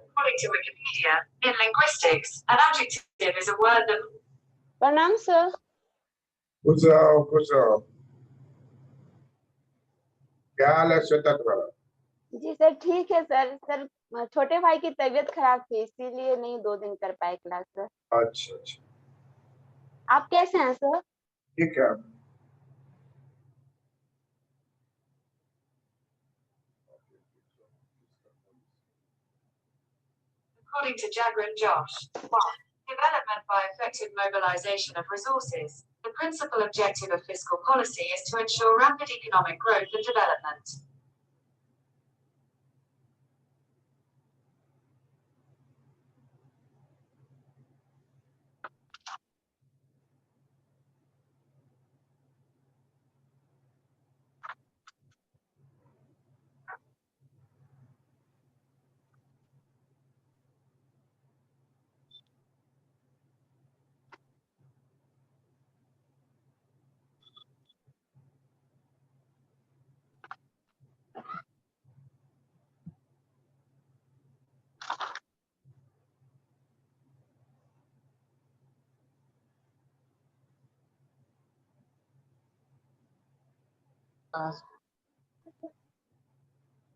According to Wikipedia, in linguistics, an adjective is a word that. प्रणाम sir. कुछ क्या हाल है श्वेता तुम्हारा? जी सर ठीक है सर। सर छोटे भाई की तबीयत खराब थी इसीलिए नहीं 2 दिन कर पाए क्लास सर। अच्छा अच्छा, आप कैसे हैं सर? ठीक है। According to Jagger and Josh, 1. Development by effective mobilization of resources. The principal objective of fiscal policy is to ensure rapid economic growth and development.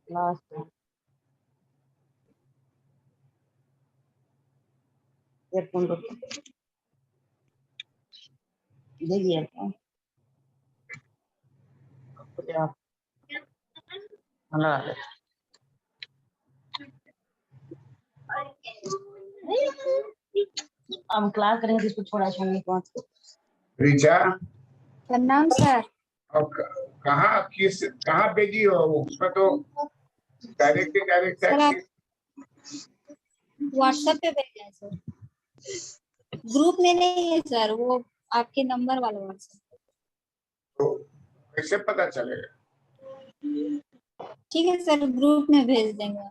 Last earphone को देखिए हम क्लास करेंगे इसको छोड़ा छोड़ने को। रीचा, प्रणाम सर। अब कहाँ भेजी हो? उसमें तो डायरेक्ट सर आप व्हाट्सएप पे भेजा है सर, ग्रुप में नहीं है सर, वो आपके नंबर वाला व्हाट्सएप। तो कैसे पता चलेगा? ठीक है सर, ग्रुप में भेज देंगे।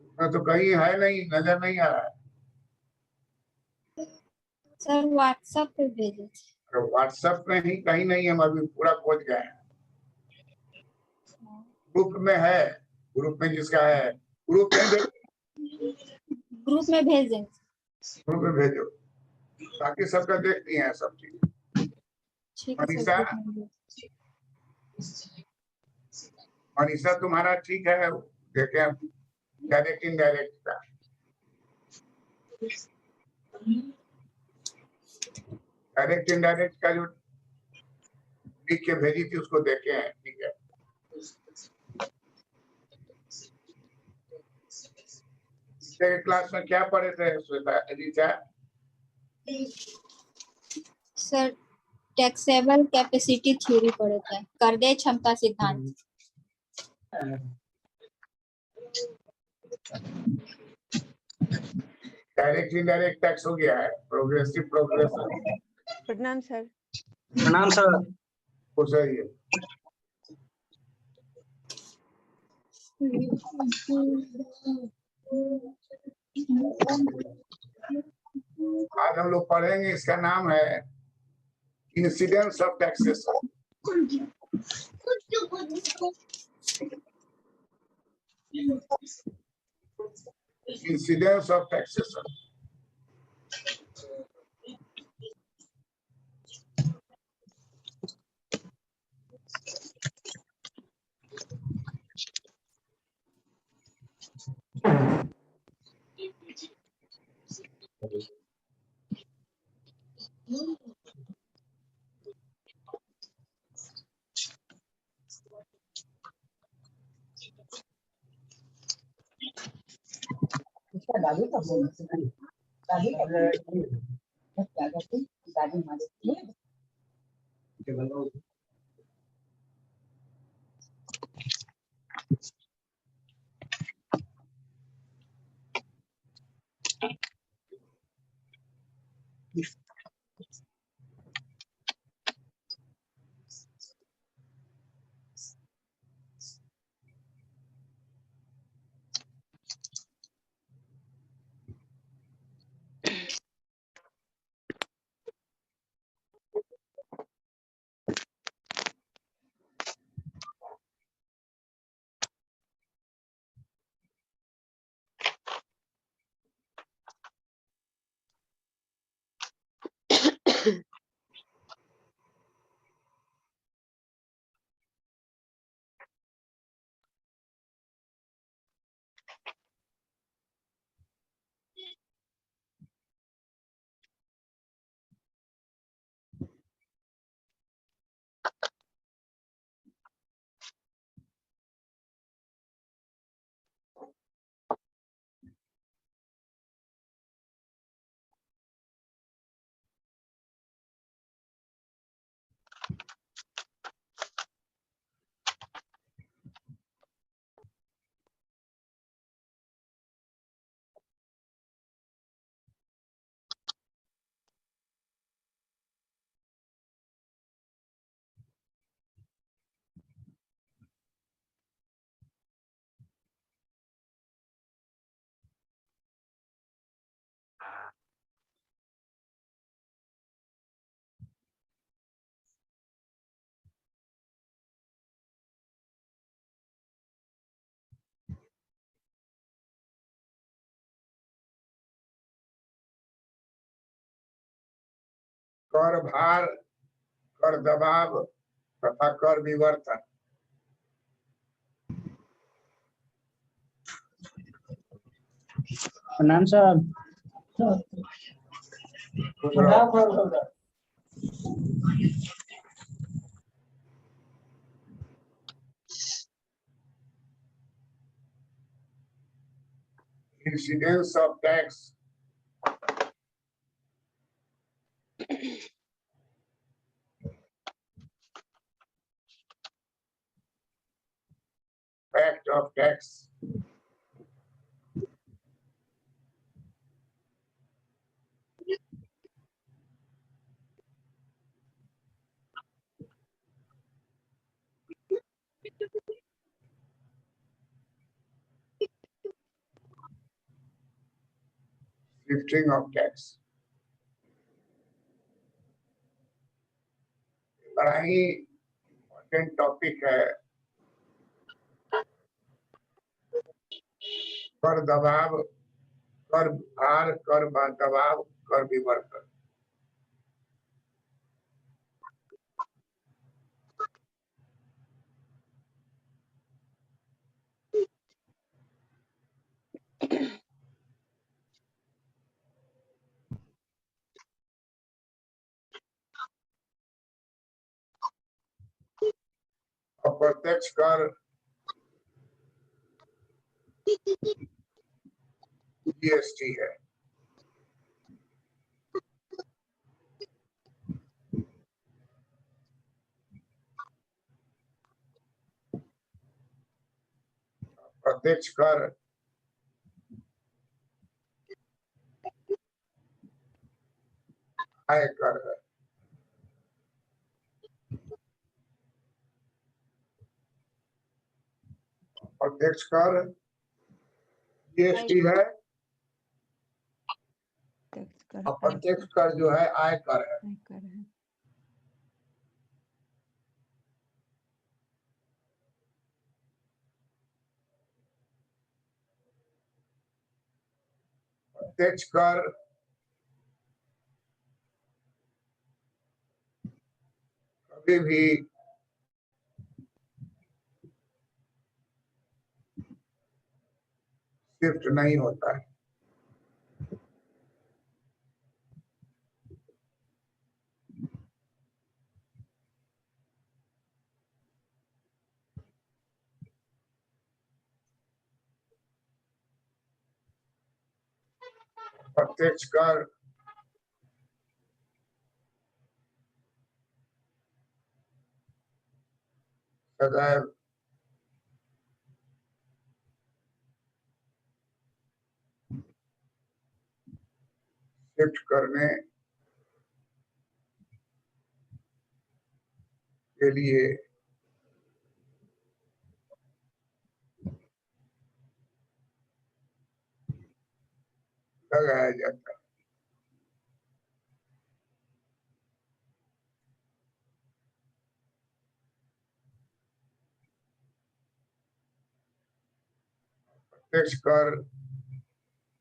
उसमें तो कहीं है नहीं, नजर नहीं आ रहा है। सर व्हाट्सएप पे भेजे। व्हाट्सएप में ही कहीं नहीं, हम अभी पूरा खोज गए हैं। ग्रुप में है, ग्रुप में जिसका है, ग्रुप में भेज देंगे। ग्रुप में भेजो ताकि सबका देखती हैं सब चीज। मनीषा, मनीषा तुम्हारा ठीक है? देखे डायरेक्ट इनडायरेक्ट का। डायरेक्ट इनडायरेक्ट का जो लिख के भेजी थी उसको देखे हैं, ठीक है। पिछले क्लास में क्या पढ़े थे Shweta, Richa? Sir taxable capacity theory पढ़े थे, करदे क्षमता सिद्धांत। डायरेक्ट इनडायरेक्ट टैक्स हो गया है, प्रोग्रेसिव प्रोग्रेसिव। प्रणाम सर। प्रणाम सर। हो सही है। आज हम लोग पढ़ेंगे, इसका नाम है incidence of taxation. Incidence of taxation. इसका दादी का फोन दादी का क्या करती दादी मारती है। कर भार, कर दबाव तथा कर विवर्तन। प्रणाम साहब। Incidence of tax, fact of tax, shifting of tax। बड़ा ही इम्पोर्टेंट टॉपिक है। कर दबाव, कर भार, कर दबाव, कर विवर्तन। अप्रत्यक्ष कर जीएसटी है। प्रत्यक्ष कर आय कर है। प्रत्यक्ष कर जीएसटी है। अप्रत्यक्ष कर जो है आय कर है। प्रत्यक्ष कर कभी भी शिफ्ट नहीं होता है। प्रत्यक्ष कर सदैव शिफ्ट करने के लिए लगाया जाता है। प्रत्यक्ष कर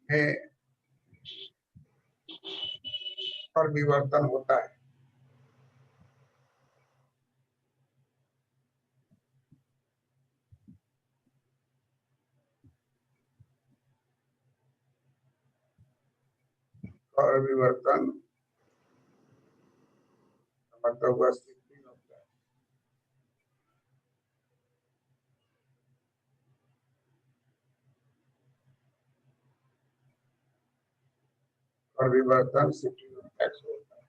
में कर विवर्तन होता है। कर विवर्तन मतलब बस shifting होता है। कर विवर्तन शिफ्टिंग ऑफ टैक्स होता है।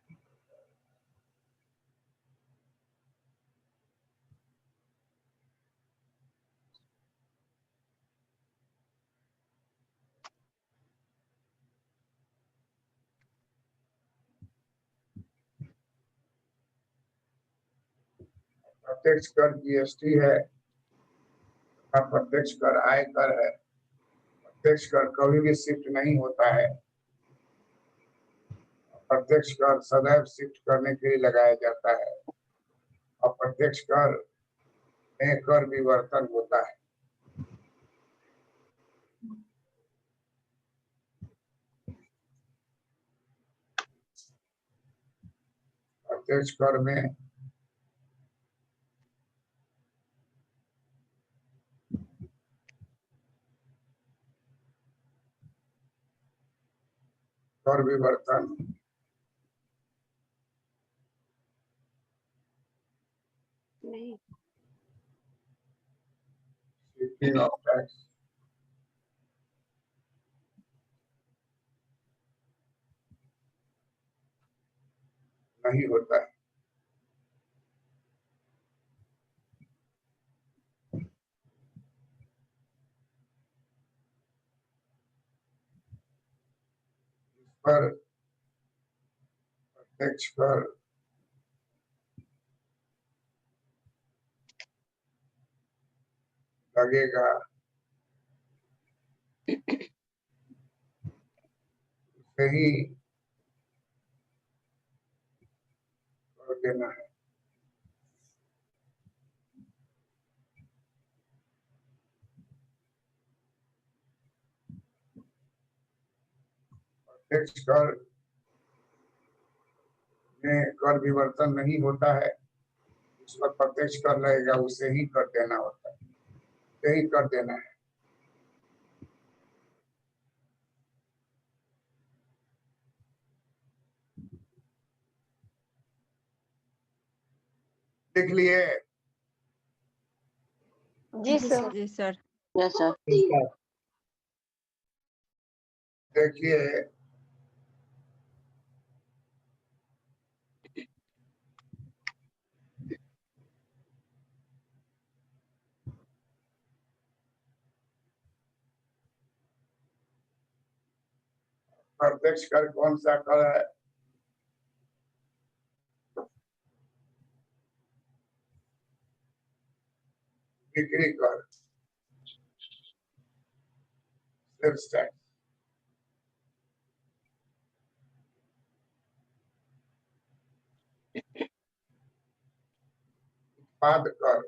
प्रत्यक्ष कर जीएसटी है। अप्रत्यक्ष कर आय कर है। प्रत्यक्ष कर कभी भी शिफ्ट नहीं होता है। प्रत्यक्ष कर सदैव शिफ्ट करने के लिए लगाया जाता है। अप्रत्यक्ष कर में कर विवर्तन होता है। अप्रत्यक्ष कर में कर विवर्तन नहीं, शिफ्टिंग ऑफ टैक्स नहीं होता है। इस पर प्रत्यक्ष कर लगेगा उसे ही कर देना है। प्रत्यक्ष कर में कर विवर्तन नहीं होता है, उस पर प्रत्यक्ष कर लगेगा उसे ही कर देना होता है, उसे ही कर देना है। देख लिए? जी सर। जी सर। Yes sir. देखिए प्रत्यक्ष कर कौन सा कर है? बिक्री कर, सेल्स टैक्स। उत्पाद कर,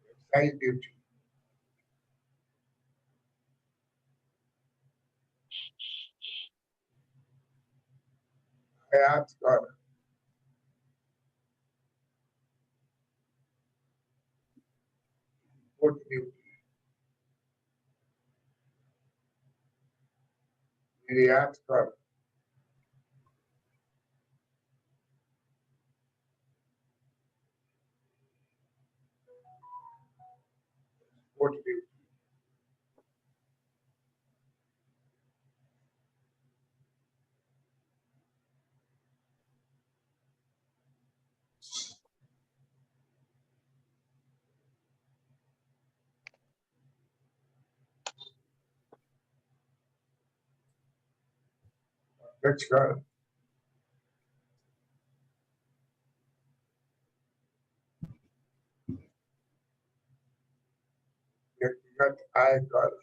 एक्साइज ड्यूटी। आयात कर, इम्पोर्ट ड्यूटी। निर्यात कर, एक्सपोर्ट ड्यूटी। प्रत्यक्ष कर व्यक्तिगत आय कर,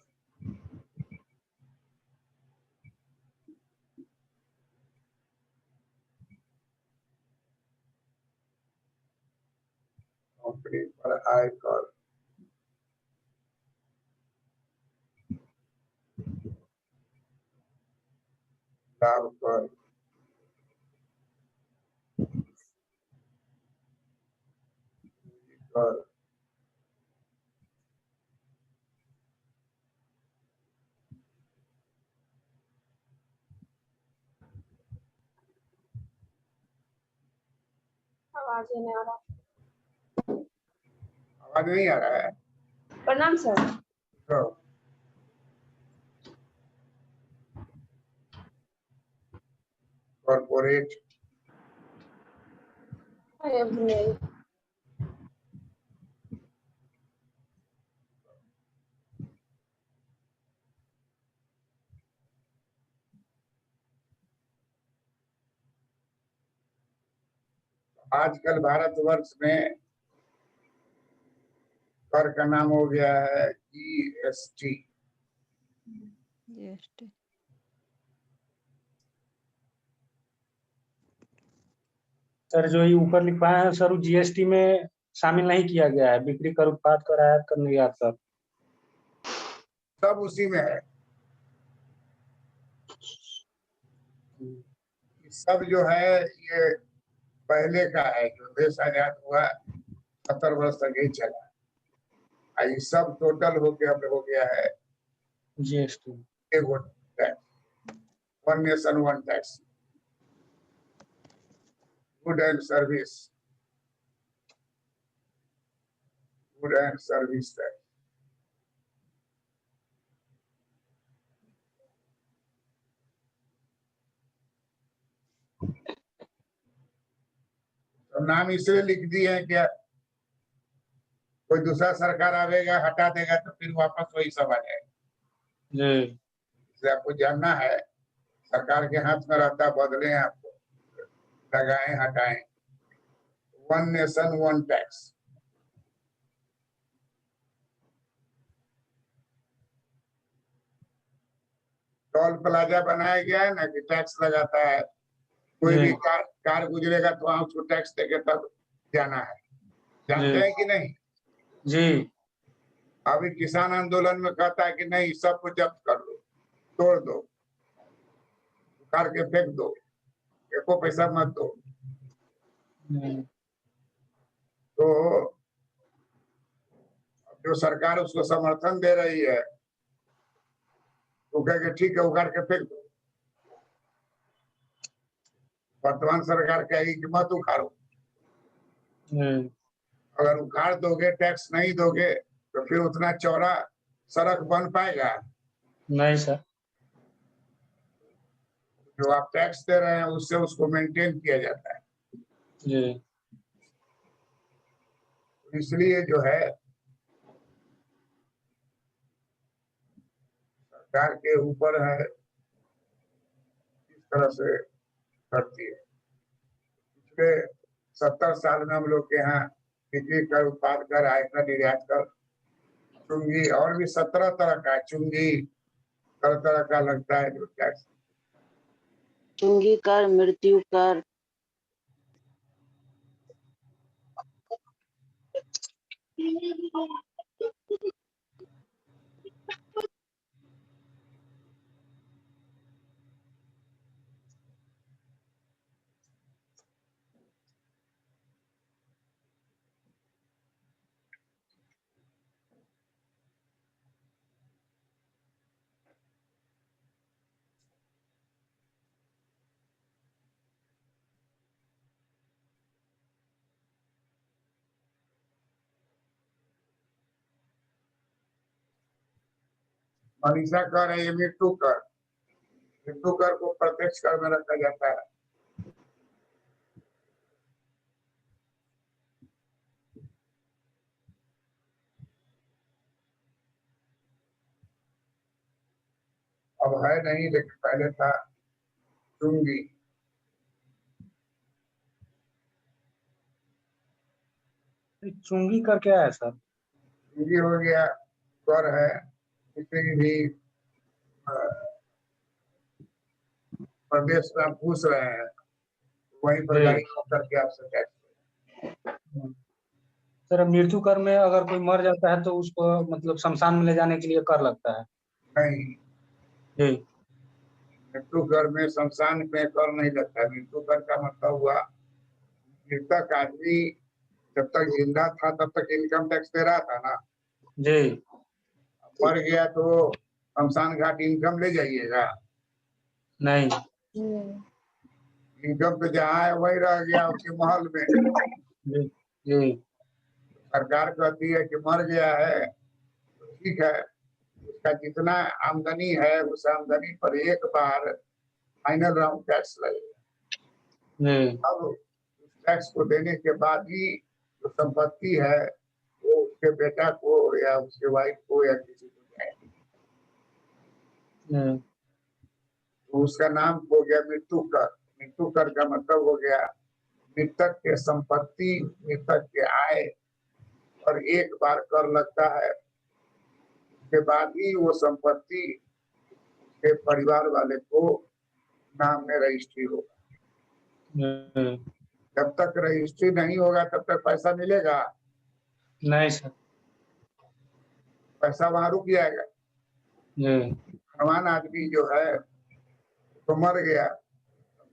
कंपनी पर आय कर, लाभ कर, कर आवाज ही नहीं आ रहा। आवाज नहीं आ रहा है प्रणाम सर। तो कॉर्पोरेट अरे नहीं। आजकल भारतवर्ष में कर का नाम हो गया है जीएसटी। जीएसटी। सर जो ये ऊपर लिखवाया है सर, जीएसटी में शामिल नहीं किया गया है। बिक्री कर, उत्पाद कर, आयात कर, निर्यात कर, सब उसी में है। ये सब जो है ये पहले का है, जो देश आजाद हुआ 70 वर्ष तक ही चला। ये सब टोटल होके अब हो गया है जीएसटी। एगो tax, one nation one tax, good and service, good and service tax. तो नाम इसलिए लिख दिए हैं क्या, कोई दूसरा सरकार आवेगा हटा देगा तो फिर वापस वही सब आ जाएगा। जी। इसलिए आपको जानना है, सरकार के हाथ में रहता, बदले आपको, लगाएं हटाएं। One nation one tax. Toll plaza बनाया गया है ना कि टैक्स लगाता है, कोई भी कार गुजरेगा तो वहां उसको टैक्स देके तब जाना है, जानते हैं कि नहीं? जी। अभी किसान आंदोलन में कहता है कि नहीं, सबको जब्त कर दो, तोड़ दो, उखाड़ के फेंक दो, एको पैसा मत दो। तो जो सरकार उसको समर्थन दे रही है तो कहेगा ठीक है उखाड़ के फेंक दो। वर्तमान सरकार कहेगी कि मत उखाड़ो। अगर उखाड़ दोगे, टैक्स नहीं दोगे तो फिर उतना चौड़ा सड़क बन पाएगा? नहीं सर। जो आप टैक्स दे रहे हैं उससे उसको मेंटेन किया जाता है। जी। इसलिए जो है सरकार के ऊपर है किस तरह से करती है। पिछले 70 साल में हम लोग के यहाँ बिक्री कर, उत्पाद कर, आयकर, निर्यात कर, चुंगी और भी 17 तरह का चुंगी, तरह तरह का लगता है जो टैक्स। चुंगी कर, मृत्यु कर, मनीषा कह रही है मृत्यु कर, मृत्यु कर को प्रत्यक्ष कर में रखा जाता है। अब है नहीं, लेकिन पहले था चुंगी। चुंगी कर क्या है सर? चुंगी हो गया कर है, किसी भी प्रदेश में आप घुस रहे हैं वहीं पर गाड़ी करके आपसे टैक्स। सर मृत्यु कर में अगर कोई मर जाता है तो उसको मतलब शमशान में ले जाने के लिए कर लगता है? नहीं, जी। मृत्यु कर में शमशान में कर नहीं लगता। मृत्यु कर का मतलब हुआ मृतक आदमी जब तक जिंदा था तब तक इनकम टैक्स दे रहा था ना। जी। मर गया तो शमशान घाट इनकम ले जाइएगा? नहीं। इनकम तो जहाँ है वही रह गया, उसके महल में। जी। जी। सरकार कहती है कि मर गया है तो ठीक है, उसका जितना आमदनी है उस आमदनी पर एक बार फाइनल राउंड टैक्स लगेगा। अब उस टैक्स को देने के बाद ही जो संपत्ति है वो उसके बेटा को या उसके वाइफ को या किसी को जाएगी। तो उसका नाम हो गया मृत्यु कर। मृत्यु कर का मतलब हो गया मृतक के संपत्ति, मृतक के आय पर एक बार कर लगता है, उसके बाद ही वो संपत्ति के परिवार वाले को नाम में रजिस्ट्री होगा। जब तक रजिस्ट्री नहीं होगा तब तक पैसा मिलेगा नहीं सर। पैसा वहां रुक जाएगा। धनवान आदमी जो है तो मर गया,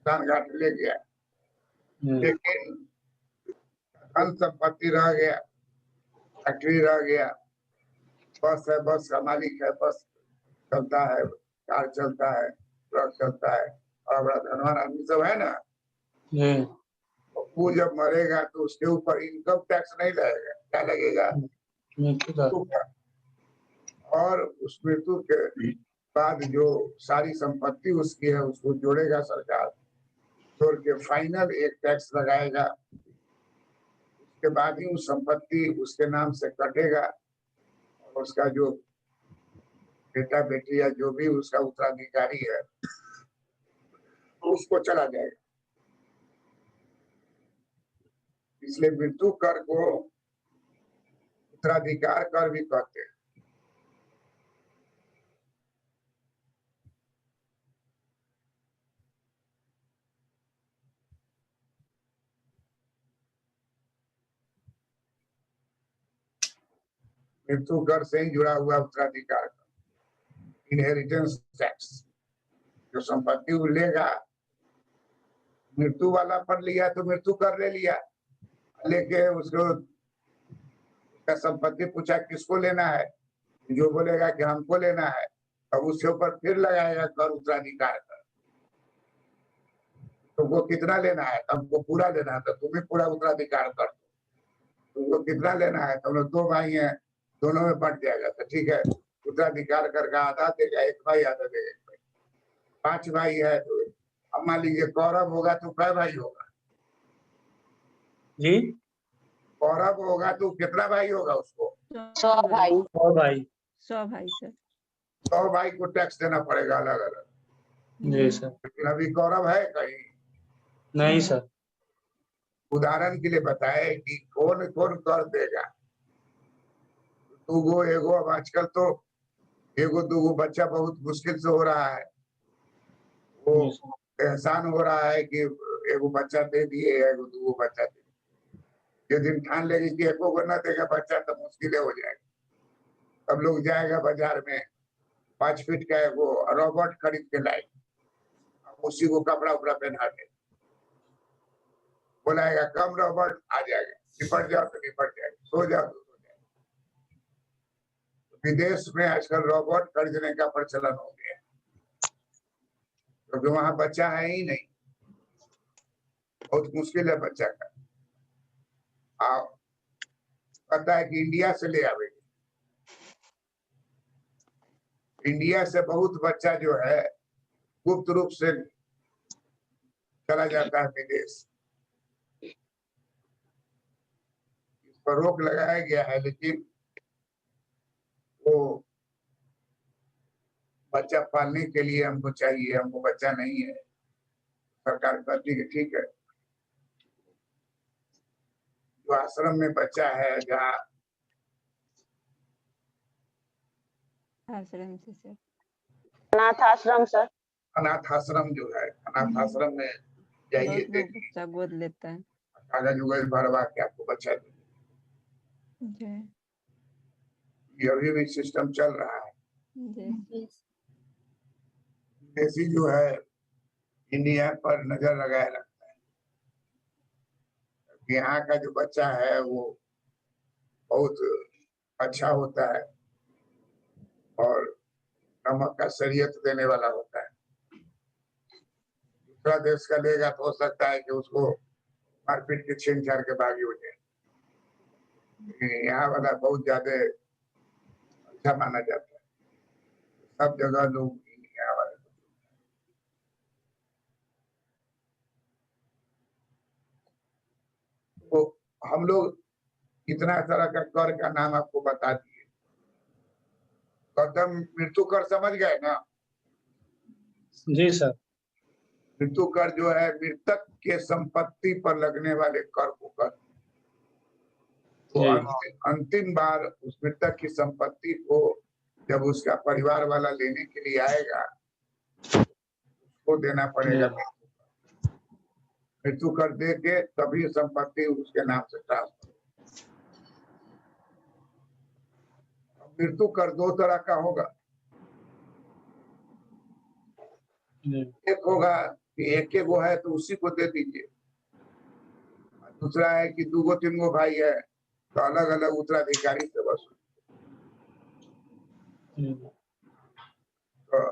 दान घाट ले गया, हम्म, लेकिन धन संपत्ति रह गया, फैक्ट्री रह गया, बस है, बस का मालिक है, बस चलता है, कार चलता है, ट्रक चलता है, और बड़ा धनवान आदमी सब है ना। जी, वो जब मरेगा तो उसके ऊपर इनकम टैक्स नहीं लगेगा, क्या लगेगा? मृत्यु का। मृत्यु का। और उस मृत्यु के बाद जो सारी संपत्ति उसकी है उसको जोड़ेगा सरकार, जोड़ के फाइनल एक टैक्स लगाएगा, उसके बाद ही उस संपत्ति उसके नाम से कटेगा, और उसका जो बेटा बेटी या जो भी उसका उत्तराधिकारी है उसको चला जाएगा। इसलिए मृत्यु कर को उत्तराधिकार कर भी कहते हैं। मृत्यु कर से ही जुड़ा हुआ उत्तराधिकार, इनहेरिटेंस टैक्स, जो संपत्ति वो लेगा, मृत्यु वाला पर लिया तो मृत्यु कर ले लिया, लेके उसको उसका संपत्ति पूछा किसको लेना है, जो बोलेगा कि हमको लेना है, अब उसके ऊपर फिर लगाएगा कर उत्तराधिकार कर। तुमको कितना लेना है? हमको पूरा लेना है, तो तुम्हें पूरा उत्तराधिकार कर दो। तुमको कितना लेना है? तुम लोग 2 भाई हैं, दोनों में बंट जाएगा, तो ठीक है, उत्तराधिकार कर का आधा देगा, एक भाई आधा देगा, एक भाई। 5 भाई है तो अब मान लीजिए कौरव होगा तो कै भाई होगा? जी, कौरव होगा तो कितना भाई होगा उसको? 100 भाई। और भाई। 100 भाई सर। 100 भाई को टैक्स देना पड़ेगा अलग अलग। जी सर। लेकिन अभी कौरव है कहीं? नहीं सर। उदाहरण के लिए बताए कि कौन कौन कर देगा। दूगो एगो, अब आजकल तो एगो दूगो बच्चा बहुत मुश्किल से हो रहा है, वो जी सर। एहसान हो रहा है कि एगो बच्चा दे दिए, एगो दूगो बच्चा दे दिए। ये दिन ठान लेगी कि एको को न देगा बच्चा तो मुश्किल हो जाएगा। तब लोग जाएगा बाजार में 5 फीट का एगो रोबोट खरीद के लाए, उसी को कपड़ा उपड़ा पहना दे, बोलाएगा कम रोबोट आ जाएगा, निपट जाओ तो निपट जाएगा, सो जाओ तो सो जाएगा। विदेश में आजकल रोबोट खरीदने का प्रचलन हो गया, क्योंकि वहां बच्चा है ही नहीं, बहुत मुश्किल है बच्चा का। आओ पता है कि इंडिया से ले आवेगी, इंडिया से बहुत बच्चा जो है गुप्त रूप से चला जाता है विदेश। इस पर रोक लगाया गया है, लेकिन वो बच्चा पालने के लिए हमको चाहिए, हमको बच्चा नहीं है, सरकार कहती है ठीक है, जो आश्रम में बच्चा है, जहाँ आश्रम से सर। अनाथ आश्रम सर। अनाथ आश्रम जो है, अनाथ आश्रम में जाइए, बहुत लोग देखिए, बच्चा गोद लेता है। कागज उगज भरवा के आपको बच्चा दे, जी ये अभी भी सिस्टम चल रहा है। जी। देसी जो है इंडिया पर नजर लगाए रखता है, यहाँ का जो बच्चा है वो बहुत अच्छा होता है और नमक का शरीयत देने वाला होता है। दूसरा देश का लेगा तो हो सकता है कि उसको मारपीट के छीन छाड़ के भागी हो जाए, लेकिन यहाँ वाला बहुत ज्यादा अच्छा माना जाता है, सब जगह लोग यहाँ वाले। तो हम लोग इतना तरह का कर का नाम आपको बता दिए। गौतम मृत्यु कर समझ गए ना? जी सर। मृत्यु कर जो है मृतक के संपत्ति पर लगने वाले कर को कर, तो जी। अंतिम बार उस मृतक की संपत्ति को जब उसका परिवार वाला लेने के लिए आएगा उसको देना पड़ेगा जी। मृत्यु कर दे के तभी संपत्ति उसके नाम से ट्रांसफर। मृत्यु कर 2 तरह का होगा, जी। एक होगा कि एक गो है तो उसी को दे दीजिए। दूसरा है कि 2 गो 3 गो भाई है तो अलग अलग उत्तराधिकारी से वसूल। तो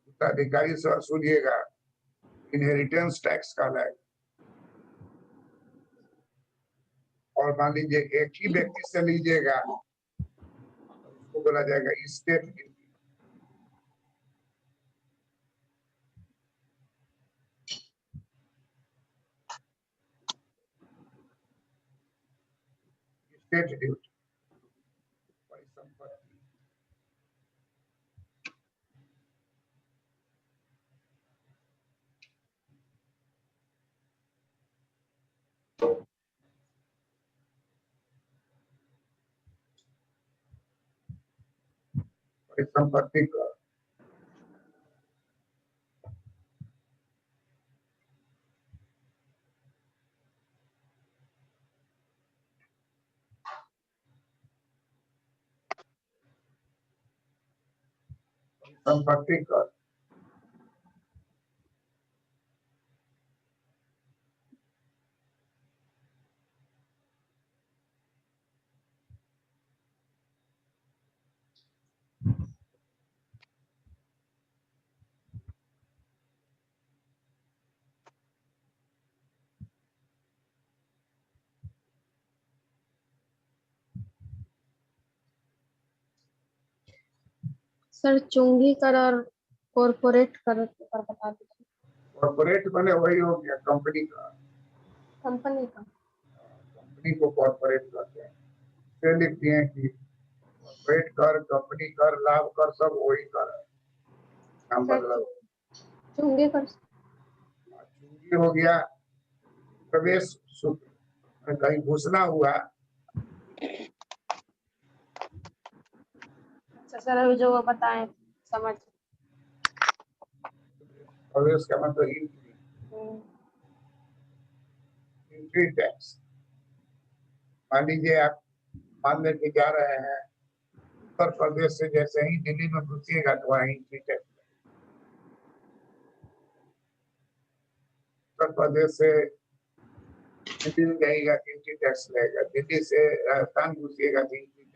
उत्तराधिकारी से वसूलिएगा, इनहेरिटेंस टैक्स कहलाएगा। और मान लीजिए एक ही व्यक्ति से लीजिएगा उसको बोला जाएगा स्टेट ड्यूटी। स्टेट ड्यूटी परिसंपत्ति। परिसंपत्ति कर, संपत्ति कर, सर चुंगी कर और कॉरपोरेट कर बता दीजिए। कॉर्पोरेट बने वही हो गया कंपनी का। कंपनी का कंपनी को कॉर्पोरेट करते हैं, से लिख दिए कि कॉर्पोरेट कर, कंपनी कर, लाभ कर, सब वही कर है, नाम बदला। चुंगी कर चूंकि हो गया प्रवेश शुल्क, कहीं घुसना हुआ। अच्छा सर अभी जो वो बताएं समझ। प्रवेश का मतलब एंट्री टैक्स। मान लीजिए आप मान लेके जा रहे हैं उत्तर प्रदेश से, जैसे ही दिल्ली में घुसिएगा तो वहाँ एंट्री टैक्स। उत्तर प्रदेश से दिल्ली में जाएगा एंट्री टैक्स लगेगा, दिल्ली से राजस्थान घुसिएगा तो एंट्री टैक्स।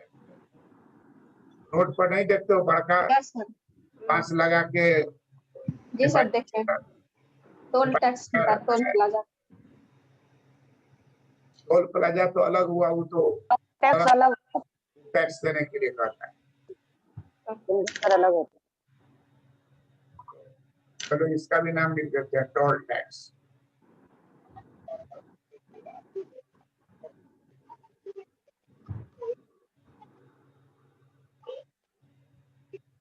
रोड पर नहीं देखते हो बड़का पास लगा के। जी सर देखें toll tax toll plaza. Toll plaza तो अलग हुआ, वो तो टैक्स अलग टैक्स देने के लिए करता है। अलग होता चलो इसका भी नाम लिख देते हैं toll tax.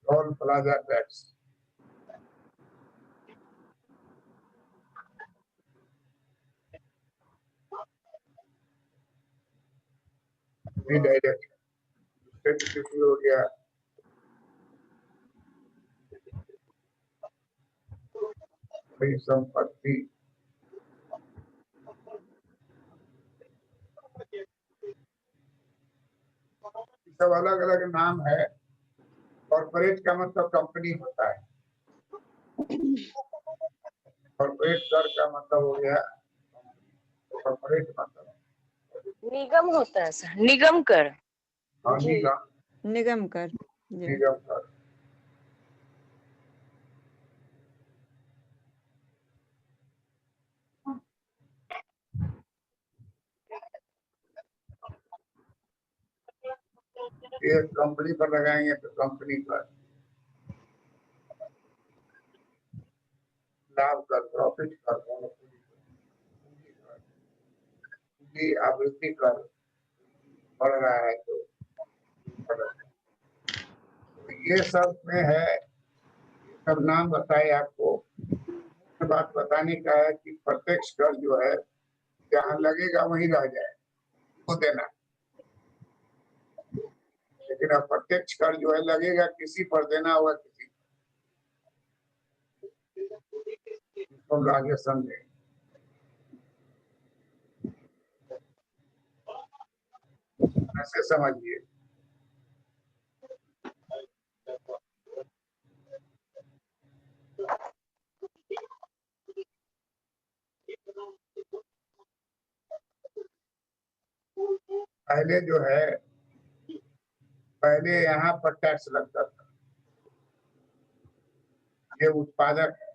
Toll plaza tax. Direct हो गया। संपत्ति सब अलग अलग नाम है। कॉर्पोरेट का मतलब कंपनी होता है। कॉर्पोरेट कर का मतलब हो गया कॉर्पोरेट मतलब निगम होता है सर, निगम कर। हाँ, जी। निगम कर जी। निगम कर। एक कंपनी पर लगाएंगे तो कंपनी पर लाभ कर, प्रॉफिट कर, पूंजी आवृत्ति कर बढ़ रहा है तो बढ़ रहा है। तो ये सब में है, सब नाम बताए आपको। बात बताने का है कि प्रत्यक्ष कर जो है जहाँ लगेगा वहीं रह जाए वो देना, लेकिन अप्रत्यक्ष कर जो है लगेगा किसी पर देना होगा किसी को। हम आगे समझे। ऐसे समझिए। पहले जो है, पहले यहाँ पर टैक्स लगता था। ये उत्पादक है।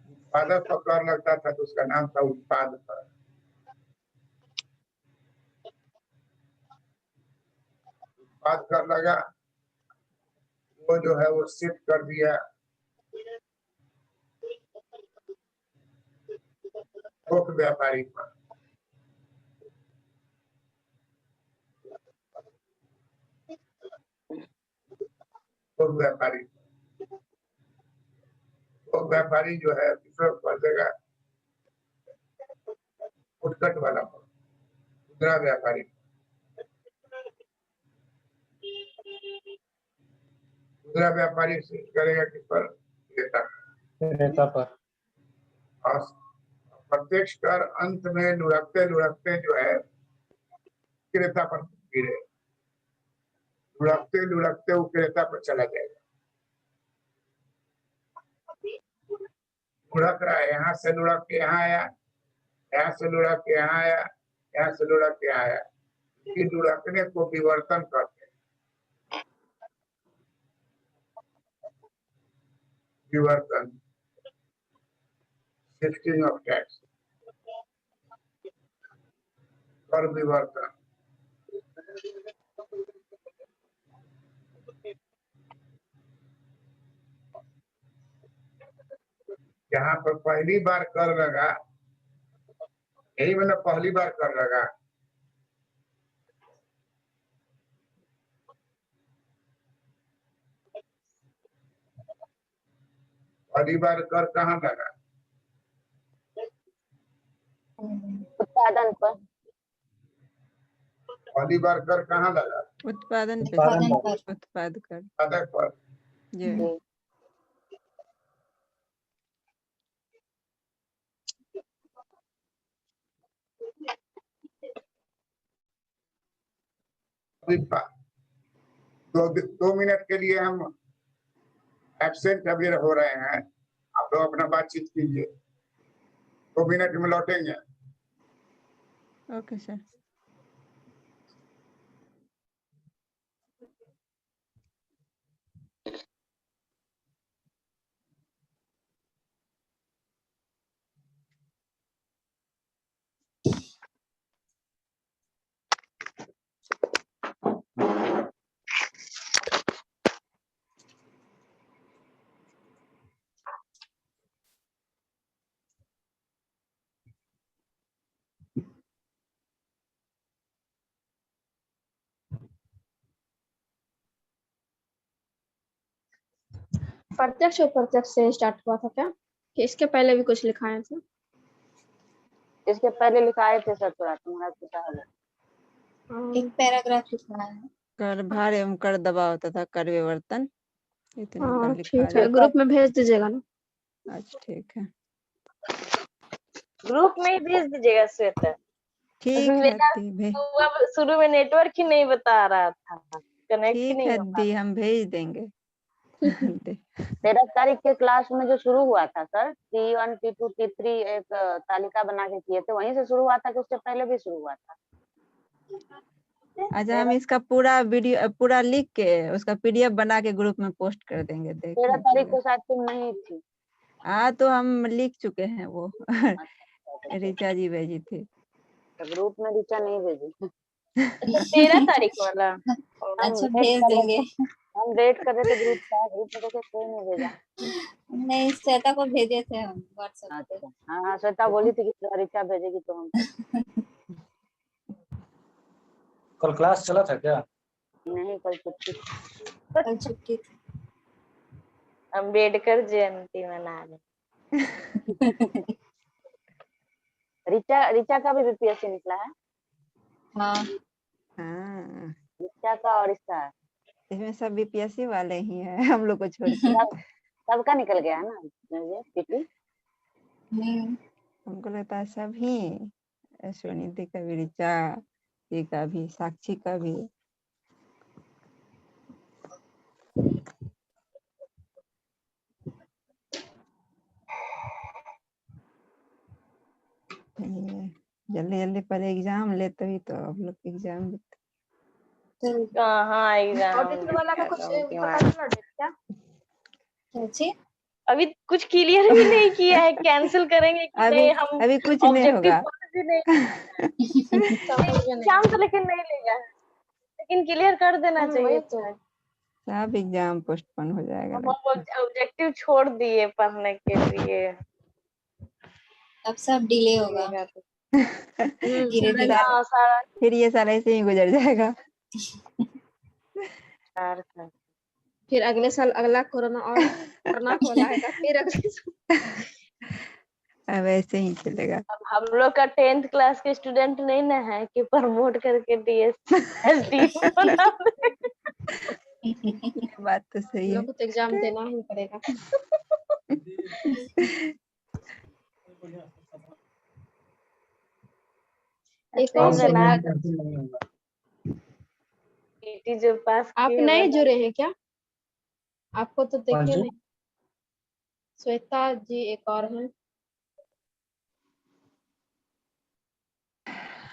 उत्पादक पर कर लगता था तो उसका नाम था उत्पाद कर। उत्पाद कर लगा, वो जो है वो शिफ्ट कर दिया थोक व्यापारी पर। थोक व्यापारी, थोक व्यापारी जो है दूसरा कर देगा फुटकट वाला पर, खुदरा व्यापारी। खुदरा व्यापारी शिफ्ट करेगा किस पर? क्रेता। क्रेता पर। और प्रत्यक्ष कर अंत में लुढ़कते लुढ़कते जो है क्रेता पर गिरे। लुढ़कते लुढ़कते वो क्रेता पर चला जाएगा। लुढ़क रहा है, यहाँ से लुढ़क के यहाँ आया, यहाँ से लुढ़क के यहाँ आया, यहाँ से लुढ़क के यहाँ आया। कि लुढ़कने को विवर्तन करते हैं। विवर्तन, शिफ्टिंग ऑफ टैक्स, कर विवर्तन। यहाँ पर पहली बार कर लगा, यही मतलब पहली बार कर लगा। पहली बार कर कहाँ लगा? उत्पादन पर। पहली बार कर कहाँ लगा? उत्पादन पे उत्पादन उत्पादन पर। पर। उत्पाद कर। उत्पादक पर। जी अभी 2 मिनट के लिए हम एब्सेंट अभी हो रहे हैं। आप लोग अपना बातचीत कीजिए, 2 मिनट में लौटेंगे। Okay sir. प्रत्यक्ष और प्रत्यक्ष से स्टार्ट हुआ था क्या, कि इसके पहले भी कुछ लिखाए थे? इसके पहले लिखाए थे सर, थोड़ा तुम्हारा पता है। एक पैराग्राफ लिखा है। कर भार एवं कर दबाव तथा कर विवर्तन, इतने का लिखा ठीक है, है। ग्रुप में भेज दीजिएगा ना। अच्छा ठीक है, ग्रुप में ही भेज दीजिएगा श्वेता। ठीक है मेरा दी भाई, शुरू में नेटवर्क ही नहीं बता रहा था, कनेक्ट ही ठीक नहीं है हो पा दी, हम भेज देंगे। दे। 13 तारीख के क्लास में जो शुरू हुआ था सर, T1 T2 T3 एक तालिका बना के किए थे, वहीं से शुरू हुआ था कि उससे पहले भी शुरू हुआ था? अच्छा हम इसका पूरा वीडियो पूरा लिख के उसका PDF बना के ग्रुप में पोस्ट कर देंगे, देख 13 तारीख लीजिएगा। को शायद तुम नहीं थी। हाँ तो हम लिख चुके हैं वो। अच्छा, ऋचा जी भेजी थी। ग्रुप में ऋचा नहीं भेजी। 13 तारीख वाला। अच्छा भेज देंगे। हम वेट कर रहे थे ग्रुप का, ग्रुप में देखे कोई नहीं भेजा। नहीं, श्वेता को भेजे थे हम व्हाट्सएप पे। अच्छा हाँ, श्वेता बोली थी कि ऋचा भेजेगी तो हम। कल क्लास चला था क्या? नहीं, कल छुट्टी। कल छुट्टी थी। अम्बेडकर जयंती मना रहे। ऋचा का भी BPSC निकला है। हाँ हाँ ऋचा का और इसका इसमें सब BPSC वाले ही हैं, हम लोग को छोड़ के। सबका निकल गया है ना ये पीटी। हमको लगता है सभी, सुनीति का भी, ऋचा जी का भी, साक्षी का भी। जल्दी जल्दी पहले एग्जाम ले तभी तो आप लोग एग्जाम देते। कहाँ एग्जाम ऑडिटर वाला का कुछ पता चला डेट क्या? सोचिए अभी कुछ क्लियर भी नहीं किया है, कैंसिल करेंगे कि अभी नहीं हम अभी कुछ नहीं ऑब्जेक्टिव होगा। भी नहीं समझ में नहीं एग्जाम तो लेकिन नहीं लेगा, लेकिन क्लियर कर देना चाहिए वही तो। था। सब एग्जाम पोस्टपोन हो जाएगा हम लगता है। ऑब्जेक्टिव छोड़ दिए पढ़ने के लिए। अब सब डिले होगा लगेगा तो। धीरे धीरे। हाँ, सारा फिर ये साल ऐसे ही गुजर जाएगा। यार था। फिर अगले साल अगला कोरोना और खतरनाक वाला आएगा, फिर अगले साल। अब ऐसे ही चलेगा। अब हम लोग का 10th क्लास के स्टूडेंट नहीं ना है कि प्रमोट करके DSSD बना दे। ये बात तो सही है। लोग को तो एग्जाम देना ही पड़ेगा। एक और हम अच्छा, सब श्वेता, में कैंसिल नहीं होगा। PT जो पास आप किए नए वाला जुड़े हैं क्या? आपको तो कौन देखे सी? नहीं। श्वेता जी एक और हैं।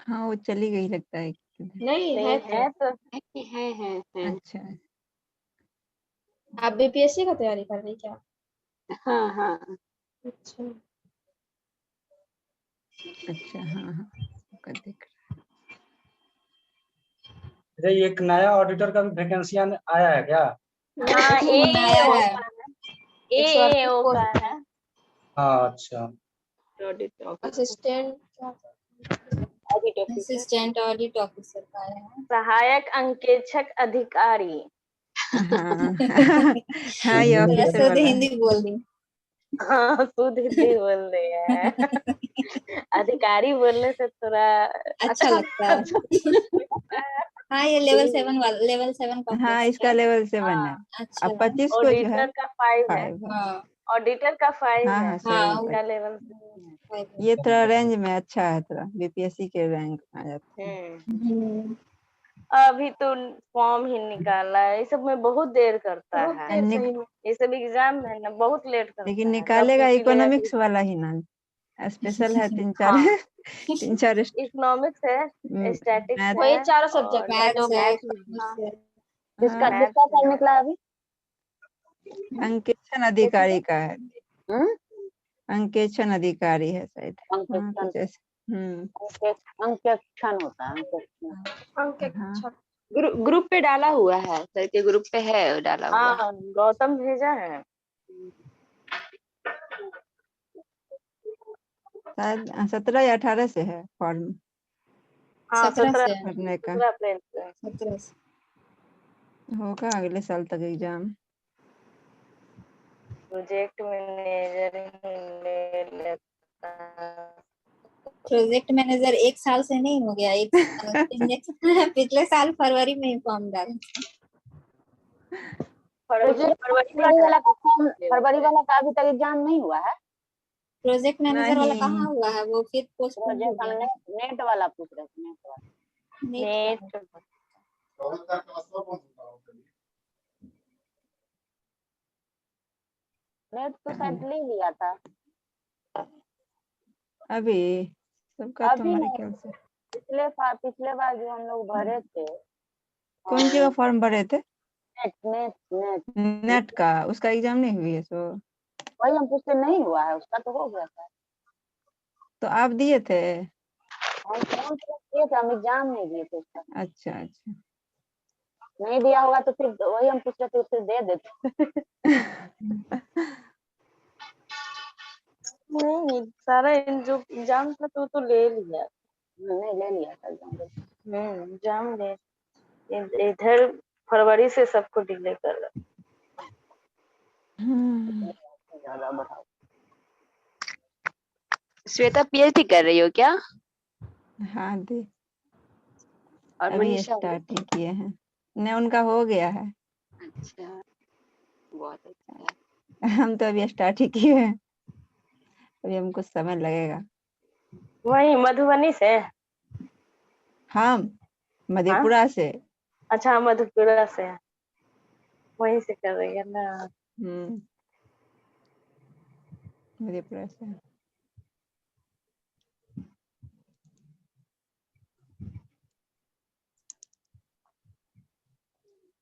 हाँ वो चली गई लगता है। नहीं नहीं है है तो। तो है। अच्छा आप BPSC का तैयारी कर रही क्या? हाँ हाँ। अच्छा। अच्छा हाँ हाँ उसका देख अच्छा, ये एक नया ऑडिटर का भी वैकेंसी आया है क्या? हाँ नया AAO है। का है, 138 AAO का पोस्ट है। हाँ अच्छा। Audit officer, assistant audit officer, assistant audit officer का है। सहायक अंकेक्षक अधिकारी। हाँ हाँ ये हिंदी में थोड़ा ऑफिसर शुद्ध वाला है। हिंदी बोल दी। हाँ, शुद्ध हिंदी बोल रहे हैं। अधिकारी बोलने से थोड़ा अच्छा लगता है। हाँ ये लेवल 7 वाला, लेवल 7 का हाँ पोस्ट इसका है। लेवल 7 है। हाँ, अच्छा अब 25 को जो है ऑडिटर का 5 है, 5 है। हाँ ऑडिटर का 5 हाँ है, हाँ हाँ सॉरी इसका लेवल। ये थोड़ा रेंज में अच्छा है, थोड़ा बीपीएससी के रैंक आ जाते हैं। हम्म। अभी तो फॉर्म ही निकाला है, ये सब में बहुत देर करता बहुत है। देर सही में। ये सब एग्जाम है ना, बहुत लेट करता लेकिन है। निकालेगा WPT लेगा इकोनॉमिक्स वाला ही ना, स्पेशल है तीन चार हाँ, तीन चार इकोनॉमिक्स है, स्टैटिक्स मैथ। वही है, चारों और सब्जेक्ट है जो मैथ्स है, मैथ। कॉमर्स है। किसका मैथ किसका सर निकला अभी? अंकेक्षण अधिकारी का है। हम्म? अंकेक्षण अधिकारी है शायद। हाँ अंकेक्षण कुछ ऐसे। अंकेक्षण होता है अंकेक्षण। अंक हाँ अच्छा। ग्रुप पे डाला हुआ है, सर के ग्रुप पे है डाला हुआ। हाँ, गौतम भेजा है। शायद 17 या 18 से है फॉर्म हाँ, 17 17 से। भरने का। अप्रैल से। 17 से। होगा अगले साल तक एग्जाम। प्रोजेक्ट मैनेजर ही ले लेता है। प्रोजेक्ट मैनेजर 1 साल से नहीं हो गया, पिछले साल फरवरी में ही फॉर्म डाला। फरवरी में फरवरी वाला का अभी तक एग्जाम नहीं हुआ है। प्रोजेक्ट मैनेजर वाला नहीं कहाँ हुआ है, वो फिर पोस्टपोन हो प्रोजेक्ट गया। हमने नेट वाला पूछ रहे थे, नेट वाला। नेट का है। नेट नेट तो शायद ले लिया था। अभी सबका तो अभी हमारे नहीं, ख्याल से। पिछले बार जो हम लोग भरे थे। कौन सी का फॉर्म भरे थे? नेट नेट नेट नेट का, उसका एग्जाम नहीं हुई है सो। वही हम पूछते, नहीं हुआ है, उसका तो हो गया था। तो आप दिए थे? हम फॉर्म फिलअप किए थे, हम एग्जाम नहीं दिए थे उसका। अच्छा अच्छा नहीं दिया होगा तो फिर वही हम पूछ रहे थे, फिर दे देते। नहीं, सारा जो एग्जाम था तो ले लिया। नहीं ले लिया था एग्जाम। एग्जाम ले इधर फरवरी से सबको डिले कर रहा। ज्यादा बढ़ाओ। श्वेता PhD कर रही हो क्या? और हाँ अभी मनीषा? स्टार्ट ही किए हैं। नहीं उनका हो गया है। अच्छा, बहुत अच्छा। हम तो अभी स्टार्ट ही किए हैं, अभी हमको समय लगेगा। वही मधुबनी से? हम मधेपुरा से। अच्छा, मधुपुरा से वहीं से कर रही है ना। मधेपुरा से।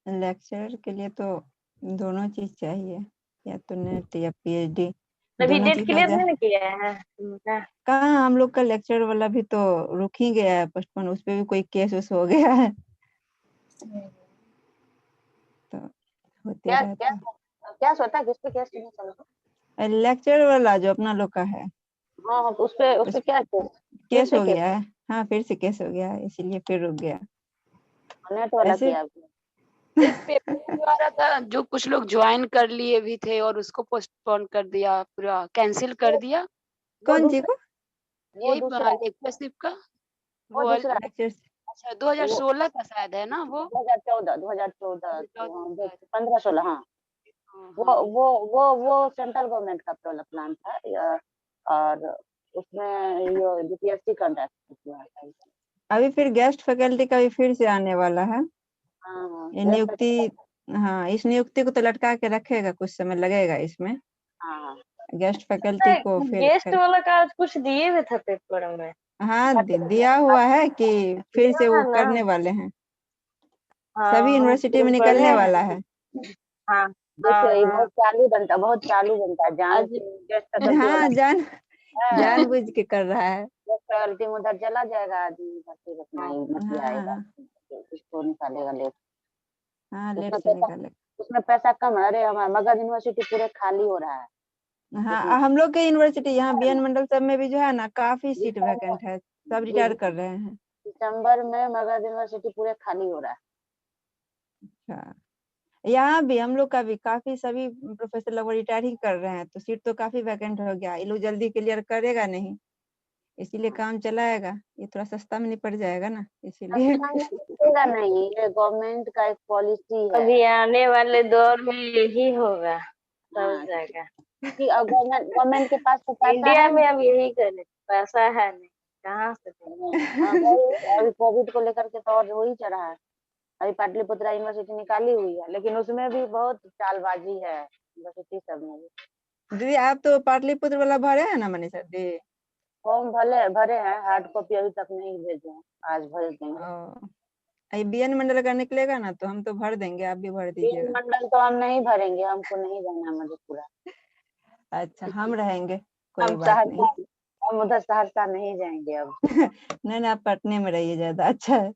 लेक्चरर के लिए तो दोनों चीज चाहिए, या तो नेट या पीएचडी, अभी दोनों डेट चीज हो क्लियर जाए। नहीं किया है उनका? कहाँ, हम लोग का लेक्चर वाला भी तो रुक ही गया है, पोस्टपोन, उस पे भी कोई केस उस हो गया है, तो होते क्या रहता क्या क्या सोता है, किस पे केस नहीं चल रहा? है। लेक्चर वाला जो अपना लोग का है, हाँ हाँ, तो उस पे क्या केस? केस पे हो गया है। हाँ, फिर से केस हो गया है, इसीलिए फिर रुक गया। नेट वाला ऐसे किया आपने? एक पेपर भी आ रहा था जो कुछ लोग ज्वाइन कर लिए भी थे और उसको पोस्टपोन कर दिया, पूरा कैंसिल कर दिया। वो कौन चीज दूसरा, को? वो यही दूसरा, लेक्चरशिप का वो वो दूसरा। लेक्चर। अच्छा वो 2016 का शायद है ना वो। 2014 15-16, हाँ। वो हाँ, वो वो सेंट्रल गवर्नमेंट का प्लान था, और उसमें ये बीपीएससी कंडक्ट हुआ था। अभी फिर गेस्ट फैकल्टी का भी फिर से आने वाला है, हाँ हाँ, ये नियुक्ति। हाँ, इस नियुक्ति को तो लटका के रखेगा, कुछ समय लगेगा इसमें। हाँ गेस्ट फैकल्टी को फिर गेस्ट वाला का आज कुछ दिए हुए था पेपर में। हाँ, दिया हुआ है कि फिर से वो है ना? करने वाले हैं, हाँ, सभी हम यूनिवर्सिटी में पढ़े निकलने हैं। वाला है। हाँ देखिए, ये हाँ। बहुत चालू बनता है, जान आज गेस्ट फैकल्टी हाँ, वाला जानबूझ के कर रहा है। गेस्ट फैकल्टी में उधर चला जाएगा आदमी, उधर फिर अपना ही मत आएगा, हाँ इसको निकालेगा लेट। हाँ, लेट उसमें से पैसा निकाले। उसमें पैसा कम है। अरे हमारा मगध यूनिवर्सिटी पूरे खाली हो रहा है। हाँ, हम लोग के यूनिवर्सिटी यहाँ बीएन मंडल सब में भी जो है ना, काफी सीट वैकेंट है, सब रिटायर कर रहे हैं। दिसंबर में मगध यूनिवर्सिटी पूरे खाली हो रहा है। अच्छा, यहाँ भी हम लोग का भी काफी, सभी प्रोफेसर लोग रिटायर ही कर रहे हैं, तो सीट तो काफी वैकेंट हो गया। ये लोग जल्दी क्लियर करेगा नहीं, इसीलिए काम चलाएगा, ये थोड़ा सस्ता में निपट जाएगा ना, इसीलिए। नहीं नहीं, ये गवर्नमेंट का एक पॉलिसी है। अभी आने वाले दौर में यही होगा सब हाँ, जगह। कि गवर्नमेंट के पास तो पैसा इंडिया है में अब यही करे, पैसा है नहीं, कहाँ से देंगे? हाँ भाई, अभी कोविड को लेकर के तो और हो ही चढ़ा है। अभी पाटलिपुत्रा यूनिवर्सिटी निकाली हुई है, लेकिन उसमें भी बहुत चालबाजी है यूनिवर्सिटी सब में भी। दीदी, आप तो पाटलिपुत्र वाला भरे हैं ना मनीषा दी? फॉर्म भरे हैं, हार्ड कॉपी अभी तक नहीं भेजे हैं, आज भर देंगे। ये बीएन मंडल का निकलेगा ना, तो हम तो भर देंगे, आप भी भर बीएन दीजिएगा। मंडल तो हम नहीं भरेंगे, हमको नहीं जाना है मधेपुरा। अच्छा, हम रहेंगे, कोई हम बात नहीं। हम उधर सहरसा नहीं जाएंगे अब। नहीं नहीं, आप पटने में रहिए, ज्यादा अच्छा है,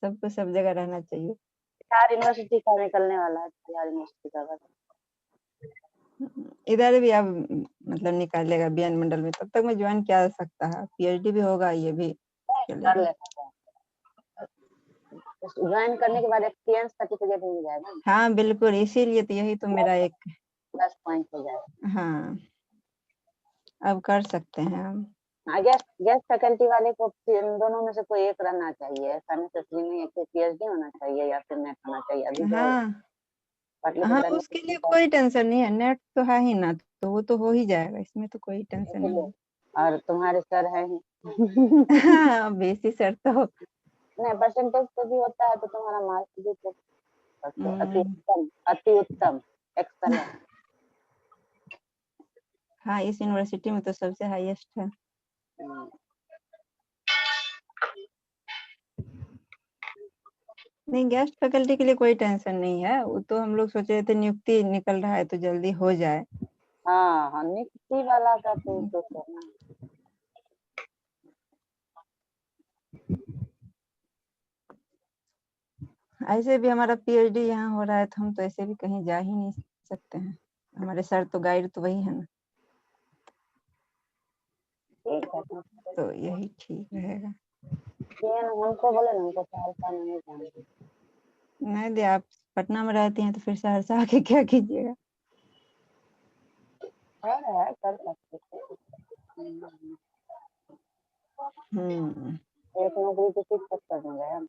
सबको सब जगह रहना चाहिए। बिहार यूनिवर्सिटी का निकलने वाला है, बिहार यूनिवर्सिटी का बस। इधर भी अब मतलब निकालेगा बीएन मंडल में, तब तक मैं ज्वाइन किया जा सकता है, पीएचडी भी होगा, ये भी कर चलेगा। लेगा, ज्वाइन करने के बाद एक्सपीरियंस सर्टिफिकेट मिल जाएगा, हाँ बिल्कुल, इसीलिए तो यही तो मेरा एक प्लस पॉइंट हो जाएगा। हाँ, अब कर सकते हैं हम। हाँ, गेस्ट फैकल्टी वाले को इन दोनों में से कोई एक रहना चाहिए, ऐसा नेसेसरी नहीं है कि पीएचडी होना चाहिए या फिर नेट होना चाहिए। अभी जो हाँ हाँ, पाटलिपुत्रा उसके लिए कोई टेंशन नहीं है, नेट तो है ही ना, तो वो तो हो ही जाएगा, इसमें तो कोई टेंशन नहीं है। और तुम्हारे सर है ही। हाँ, बेसी सर तो नहीं, परसेंटेज पे भी होता है, तो तुम्हारा मार्क्स भी तो हम्म, अति उत्तम एक्सलेंट। हाँ, इस यूनिवर्सिटी में तो सबसे हाईएस्ट है। नहीं, गेस्ट फैकल्टी के लिए कोई टेंशन नहीं है, वो तो हम लोग सोच रहे थे नियुक्ति निकल रहा है तो जल्दी हो जाए। हाँ हाँ, नियुक्ति वाला का तो करना। ऐसे भी हमारा पीएचडी यहाँ हो रहा है, तो हम तो ऐसे भी कहीं जा ही नहीं सकते हैं, हमारे सर तो गाइड तो वही है ना, ठीक है, तो यही ठीक रहेगा। हमको बोले ना, हमको सहरसा नहीं जाना। नहीं दे, आप पटना में रहती हैं तो फिर सहरसा आके क्या कीजिएगा? है कर सकते थे। एक नौकरी तो किस तक कर देंगे हम।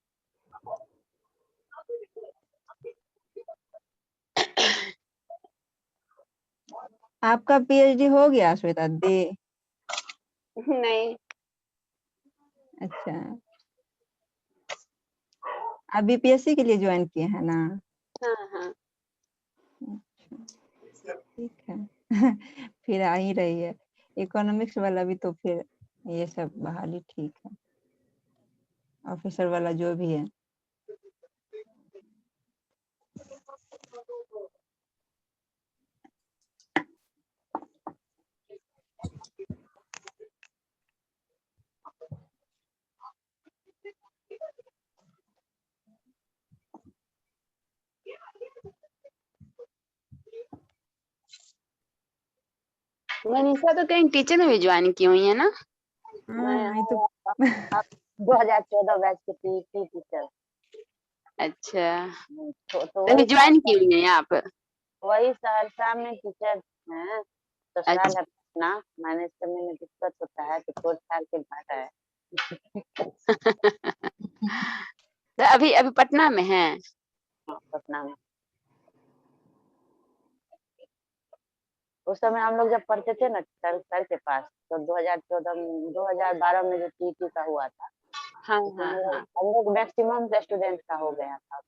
आपका पीएचडी हो गया श्वेता दी? नहीं। अच्छा, आप बीपीएससी के लिए ज्वाइन किए हैं ना? हाँ हाँ। अच्छा, ठीक है। फिर आ ही रही है इकोनॉमिक्स वाला भी, तो फिर ये सब बहाली ठीक है, ऑफिसर वाला जो भी है। मनीषा तो कहीं टीचर में भी ज्वाइन की हुई है ना? मैं ये तो 2014 बैच की थी टीचर। अच्छा, तो तभी वही ज्वाइन की हुई है यहाँ पे? वही सहरसा में टीचर हैं, ससुराल अच्छा, है पटना। मैनेज करने में दिक्कत होता है तो छोड़ छाड़ के भागा है। तो अभी अभी पटना में है? हाँ, पटना में। उस समय हम लोग जब पढ़ते थे ना सर के पास, तो 2012 में जो टीटी का हुआ था, हाँ उसमें हाँ हाँ। हम लोग मैक्सिमम स्टूडेंट का हो गया था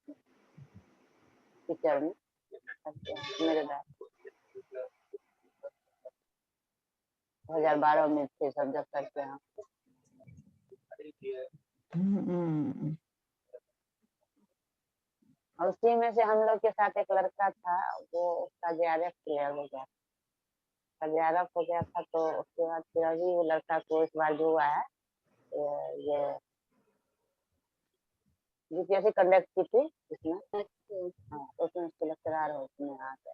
टीचर में। मेरे बैच 2012 में थे सब जब करके हम। और उसी में से हम लोग के साथ एक लड़का था, वो उसका JRF क्लियर हो गया, JRF हो गया था। तो उसके बाद फिर अभी वो लड़का को इस बार जो हुआ है ये UPSC कंडक्ट की थी इसमें। हाँ, उसमें उसके लेक्चरार हो, उसमें आ गए।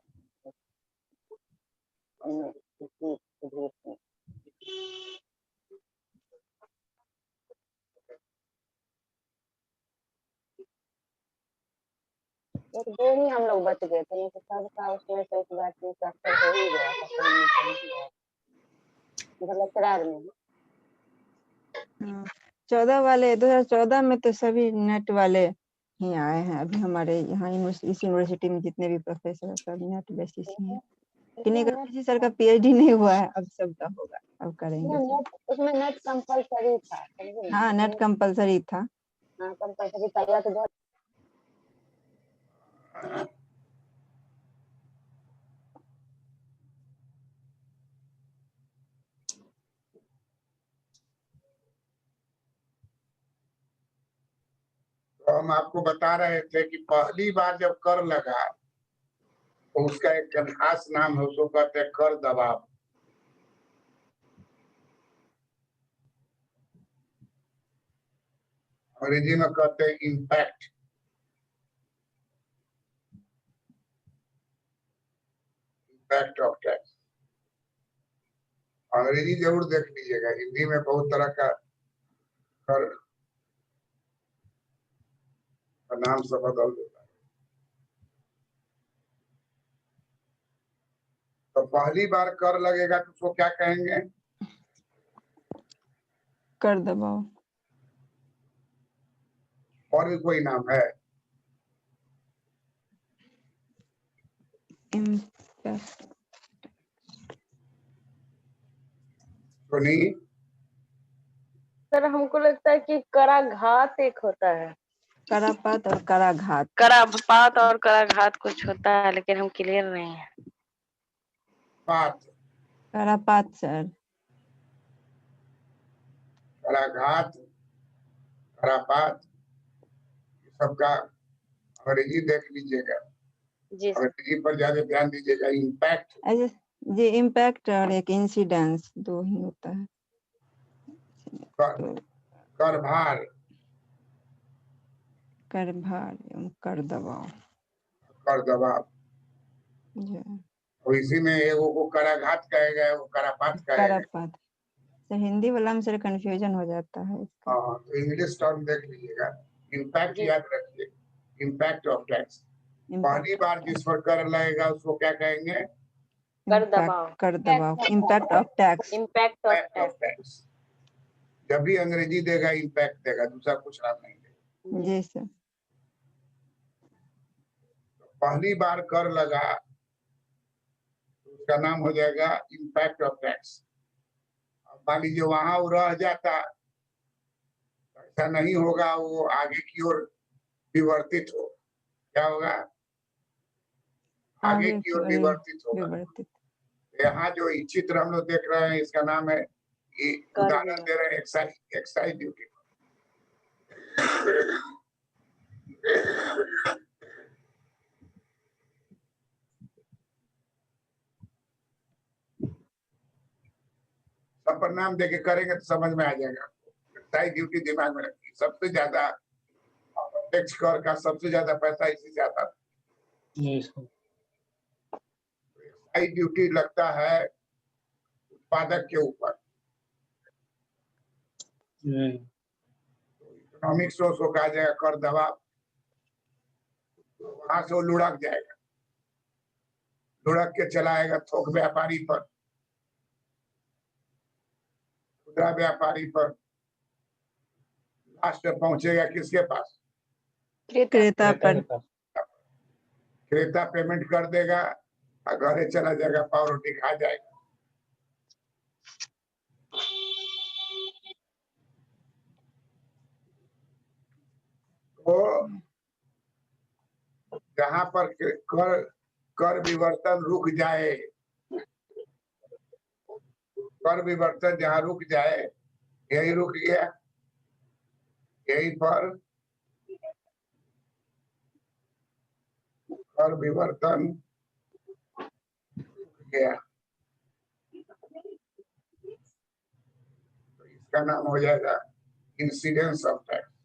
एक दो ही हम लोग बच गए थे, नहीं तो सबका उसमें से इस बात में कैप्चर हो ही गया था, कोई नहीं गया। मतलब लेक्चरार में 2014 में तो सभी नेट वाले ही आए हैं। अभी हमारे यहाँ इस यूनिवर्सिटी में जितने भी प्रोफेसर हैं सब नेट बेसिस ही हैं। किसी सर का PhD नहीं हुआ है, अब सबका होगा, अब करेंगे सब। उसमें नेट कंपलसरी था, समझे ना? हाँ, नेट कंपलसरी था। हाँ, कंपलसरी था। या तो बहुत तो हम आपको बता रहे थे कि पहली बार जब कर लगा तो उसका एक खास नाम है, उसको कहते हैं कर दबाव। अंग्रेजी में कहते हैं इम्पैक्ट। Impact of tax. अंग्रेजी जरूर देख लीजिएगा, हिंदी में बहुत तरह का कर नाम से बदल देता है। तो पहली बार कर लगेगा तो उसको क्या कहेंगे? कर दबाव। और भी कोई नाम है? इम्पैक्ट। तो नहीं, सर हमको लगता है कि कराघात एक होता है। करापात और कराघात। करापात और कराघात कुछ होता है, लेकिन हम क्लियर नहीं है। बात करापात सर। कराघात, करापात, सबका अंग्रेजी देख लीजिएगा, जी सर। अंग्रेजी पर ज्यादा ध्यान दीजिएगा। इम्पैक्ट ऐसे जी, इम्पैक्ट और एक इंसिडेंस दो ही होता है। कर भार, कर भार एवं कर दबाव। कर दबाव। जी। और इसी में एगो को कराघात कहेगा, वो करापात कहेगा। करापात तो हिंदी वाला में सर कंफ्यूजन हो जाता है इसका। हाँ, तो इंग्लिश टर्म देख लीजिएगा। इम्पैक्ट याद रखिए, इम्पैक्ट ऑफ टैक्स। पहली बार जिस पर कर लगेगा उसको क्या कहेंगे? कर दबाव। कर दबाव। Impact of tax. Impact of tax. जब भी अंग्रेजी देगा इम्पैक्ट देगा, दूसरा कुछ नाम नहीं देगा। जी सर। पहली बार कर लगा तो उसका नाम हो जाएगा इम्पैक्ट ऑफ टैक्स। मान लीजिए वहां वो रह जाता, ऐसा नहीं होगा, वो आगे की ओर विवर्तित हो। क्या होगा? आगे की ओर विवर्तित होगा। यहाँ जो चित्र हम लोग देख रहे हैं इसका नाम है, उदाहरण दे रहे हैं एक्साइज ड्यूटी। सब पर नाम देके करेंगे तो समझ में आ जाएगा। एक्साइज ड्यूटी दिमाग में रखिए, सबसे ज्यादा टैक्स कर का सबसे ज्यादा पैसा इसी से आता है। एक्साइज ड्यूटी लगता है उत्पादक के ऊपर। इकोनॉमिक सोर्स को कहा जाएगा कर दबाव, वहां से वो लुढ़क जाएगा, लुढ़क के चलाएगा थोक व्यापारी पर, खुदरा व्यापारी पर, लास्ट में पहुंचेगा किसके पास? क्रेता पर। क्रेता पेमेंट कर देगा और घरे चला जाएगा, पाव रोटी खा जाएगा। तो जहां पर कर विवर्तन रुक जाए, कर विवर्तन जहां रुक जाए, यही रुक गया, यही पर कर विवर्तन रुक गया, तो इसका नाम हो जाएगा इंसिडेंस ऑफ टैक्स।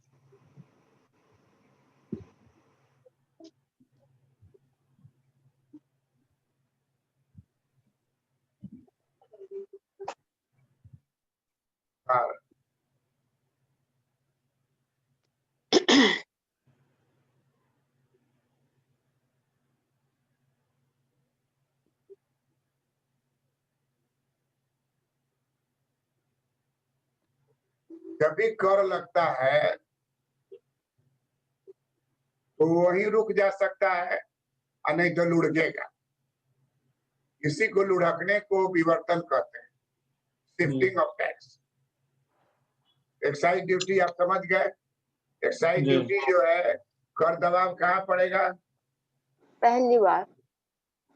जब भी कर लगता है तो वही रुक जा सकता है और नहीं तो लुढ़केगा। इसी को लुढ़कने को विवर्तन कहते हैं, shifting of tax. Excise duty आप समझ गए? एक्साइज ड्यूटी जो है, कर दबाव कहाँ पड़ेगा? पहली बार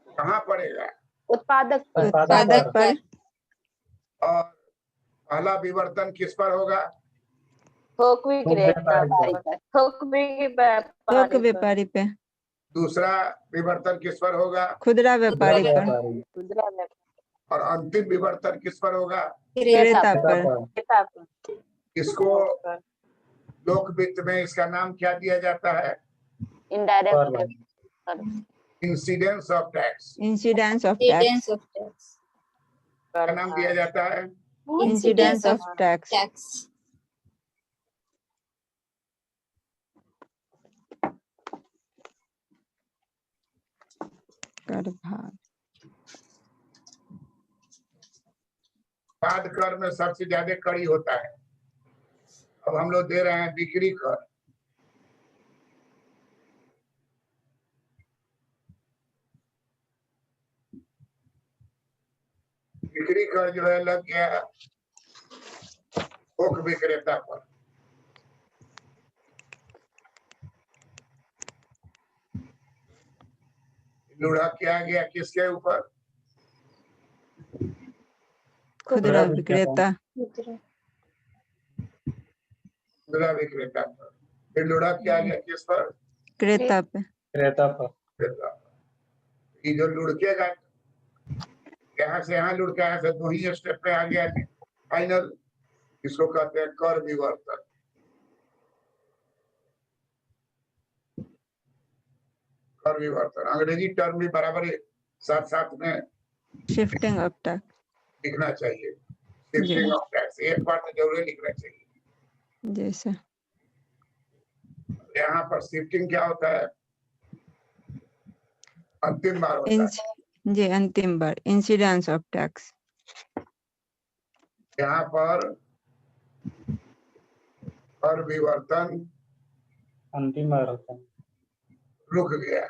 कहाँ पड़ेगा? उत्पादक पर। उत्पादक पर। और पहला विवर्तन किस पर होगा? थोक विक्रेता पर। थोक व्यापारी पे। दूसरा विवर्तन किस पर होगा? खुदरा व्यापारी पर। खुदरा व्यापारी। और अंतिम विवर्तन किस पर होगा? क्रेता पर। इसको लोक वित्त में इसका नाम क्या दिया जाता है? Indirect incidence of tax. Incidence of tax का नाम दिया जाता है इंसिडेंस ऑफ टैक्स। कर भाग। बाद कर में सबसे ज्यादा कड़ी होता है। अब हम लोग दे रहे हैं बिक्री कर। बिक्री कर जो है लग गया थोक विक्रेता पर। लुढ़क क्या गया किसके ऊपर? खुदरा विक्रेता। खुदरा विक्रेता पर। फिर लुढ़क क्या गया किस पर? क्रेता पे। क्रेता पर। ये जो लुढ़केगा, यहाँ से यहाँ लुढ़का, यहाँ से दो ही स्टेप पे आ गया फाइनल, इसको कहते हैं कर विवर्तन। कर विवर्तन अंग्रेजी टर्म भी बराबर साथ साथ में शिफ्टिंग ऑफ टैक्स लिखना चाहिए। शिफ्टिंग ऑफ टैक्स एक बार तो जरूर लिखना चाहिए। जैसे यहाँ पर शिफ्टिंग क्या होता है? अंतिम बार होता है जी, अंतिम बार इंसिडेंस ऑफ टैक्स। यहाँ पर कर विवर्तन अंतिम बार होता है। रुक गया,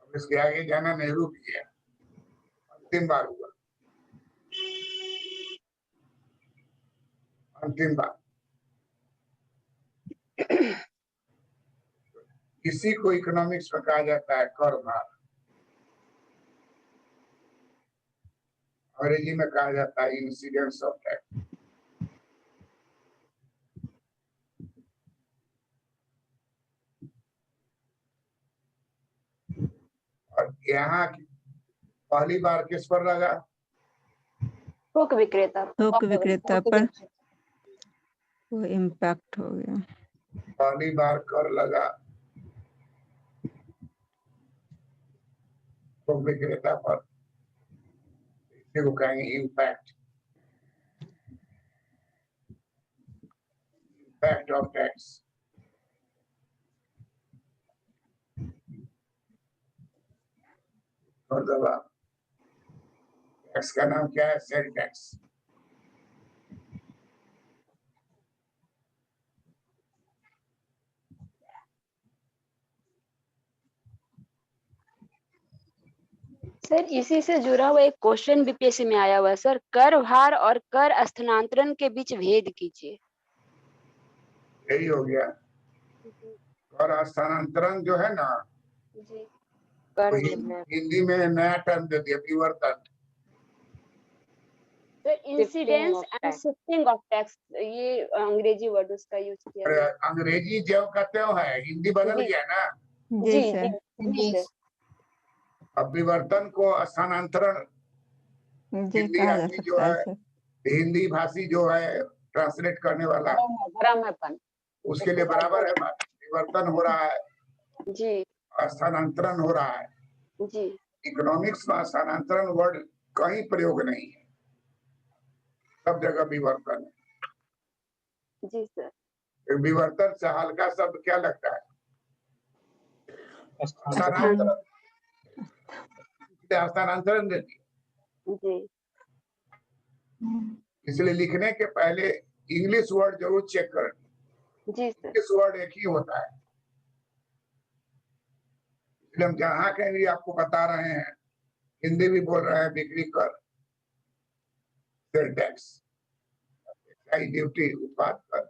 अब इसके आगे जाना नहीं, रुक गया, अंतिम बार हुआ, अंतिम बार। इसी को इकोनॉमिक्स में कहा जाता है कर भार। अंग्रेजी में कहा जाता है इंसिडेंस ऑफ टैक्स। और यहाँ पहली बार किस पर लगा? थोक विक्रेता। थोक विक्रेता पर वो इम्पैक्ट हो गया। पहली बार कर लगा थोक विक्रेता पर, देखो कहेंगे इम्पैक्ट, इम्पैक्ट ऑफ टैक्स। मतलब टैक्स का नाम क्या है? Sale tax. सर इसी से जुड़ा हुआ एक क्वेश्चन बीपीएससी में आया हुआ है सर, कर भार और कर स्थानांतरण के बीच भेद कीजिए। यही हो गया। और स्थानांतरण जो है ना, जी वो कर हिंदी में नया टर्म दे दिया, विवर्तन। Sir incidence of and tax. Shifting of tax, ये अंग्रेजी वर्ड उसका यूज किया अरे गया। अंग्रेजी जो कहते हो है, हिंदी बदल जी। गया ना। जी जी सर। जी जी सर। अब विवर्तन को स्थानांतरण जी हिंदी कहा जा आदमी जो सकता है है, सर। हिंदी भाषी जो है ट्रांसलेट करने वाला, धर्म है अपन। उसके लिए बराबर है बात। विवर्तन हो रहा है, जी स्थानांतरण हो रहा है। जी इकोनॉमिक्स में स्थानांतरण वर्ड कहीं प्रयोग नहीं है, सब जगह विवर्तन है। जी सर। विवर्तन से हल्का शब्द क्या लगता है? स्थानांतरण। स्थानांतरण देती है। जी इसलिए लिखने के पहले इंग्लिश वर्ड जरूर चेक करें। जी सर। इंग्लिश वर्ड एक ही होता है, इसलिए हम जहाँ कहीं भी आपको बता रहे हैं, हिंदी भी बोल रहे हैं, बिक्री कर, सेल टैक्स, एक्साइज ड्यूटी, उत्पाद कर,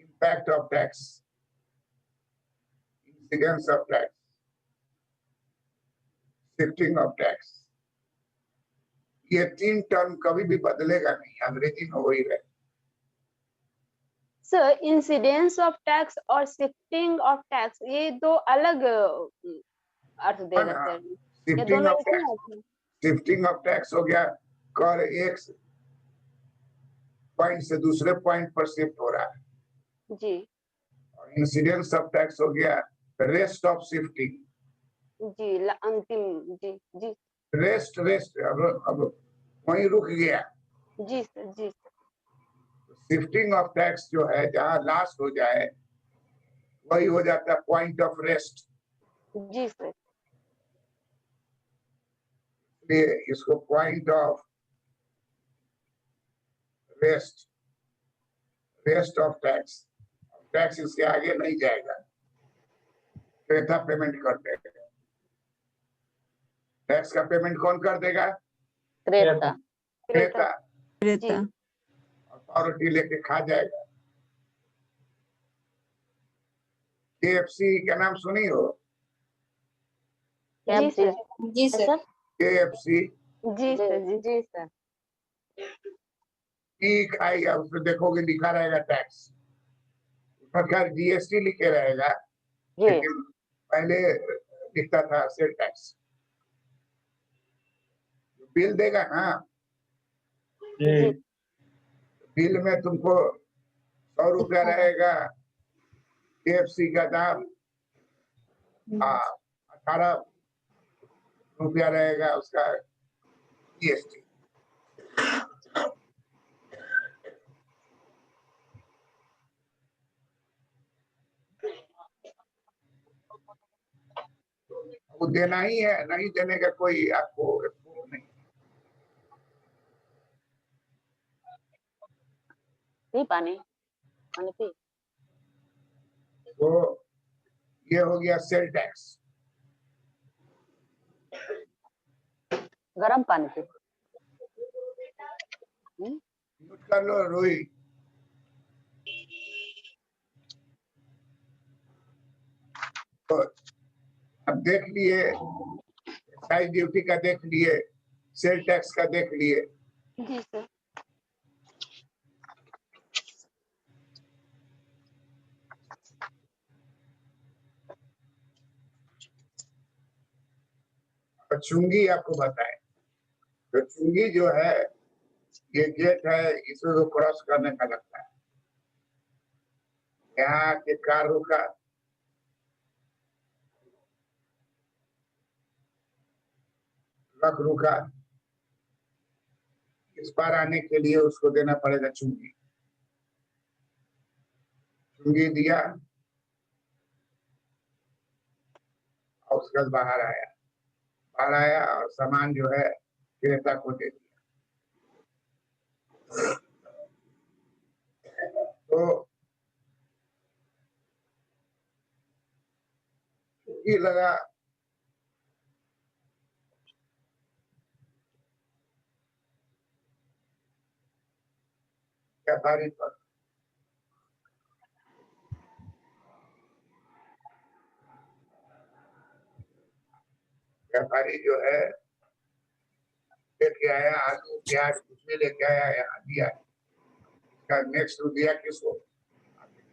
impact of tax, incidence of tax, shifting of tax. ये तीन टर्म कभी भी बदलेगा नहीं, अंग्रेजी में वही रहे। सर इंसिडेंस ऑफ टैक्स और शिफ्टिंग ऑफ टैक्स ये दो अलग अर्थ दे रहे हैं सर, ये शिफ्टिंग दोनों ऑफ एक ही टैक्स, अर्थ है? शिफ्टिंग ऑफ टैक्स हो गया, कर एक पॉइंट से दूसरे पॉइंट पर शिफ्ट हो रहा है। जी इंसिडेंस ऑफ टैक्स हो गया रेस्ट ऑफ शिफ्टिंग। जी अंतिम जी जी रेस्ट रेस्ट अब वहीं रुक गया। जी सर जी सर। शिफ्टिंग ऑफ टैक्स जो है, जहां लास्ट हो जाए वही हो जाता है पॉइंट ऑफ रेस्ट। जी सर। इसलिए इसको point of rest, rest of tax, tax इसके आगे नहीं जाएगा, क्रेता पेमेंट कर देगा। टैक्स का पेमेंट कौन कर देगा? क्रेता। क्रेता। क्रेता। अथॉरिटी लेके खा जाएगा। केएफसी का नाम सुनी हो? जी सर जी सर। केएफसी जी सर जी जी सर। की खाएगा, उसमें देखोगे लिखा रहेगा टैक्स, उसमें खैर जीएसटी लिखे रहेगा, जी लेकिन पहले लिखता था सेल टैक्स। बिल देगा ना, जी बिल में तुमको 100 रुपया रहेगा केएफसी का दाम, 18 रुपया रहेगा उसका जीएसटी। वो देना ही है, नहीं देने का कोई आपको वो नहीं। पी पानी पानी पी। तो ये हो गया सेल टैक्स। गरम पानी पी। म्यूट कर लो रोही। तो अब देख लिए, एक्साइज ड्यूटी का देख लिए, सेल टैक्स का देख लिए। जी सर। और चुंगी आपको बताएं, तो चुंगी जो है ये गेट है, इसमें तो क्रॉस करने का लगता है। यहाँ के कार रुका, ट्रक रुका, इस पार आने के लिए उसको देना पड़ेगा चुंगी। चुंगी दिया और उसके बाद बाहर आया और सामान जो है क्रेता को दे दिया। तो चुंगी लगा, व्यापारी पर। व्यापारी जो है लेके आया आलू प्याज कुछ भी लेके आया, यहाँ दिया। इसका नेक्स्ट दिया किसको?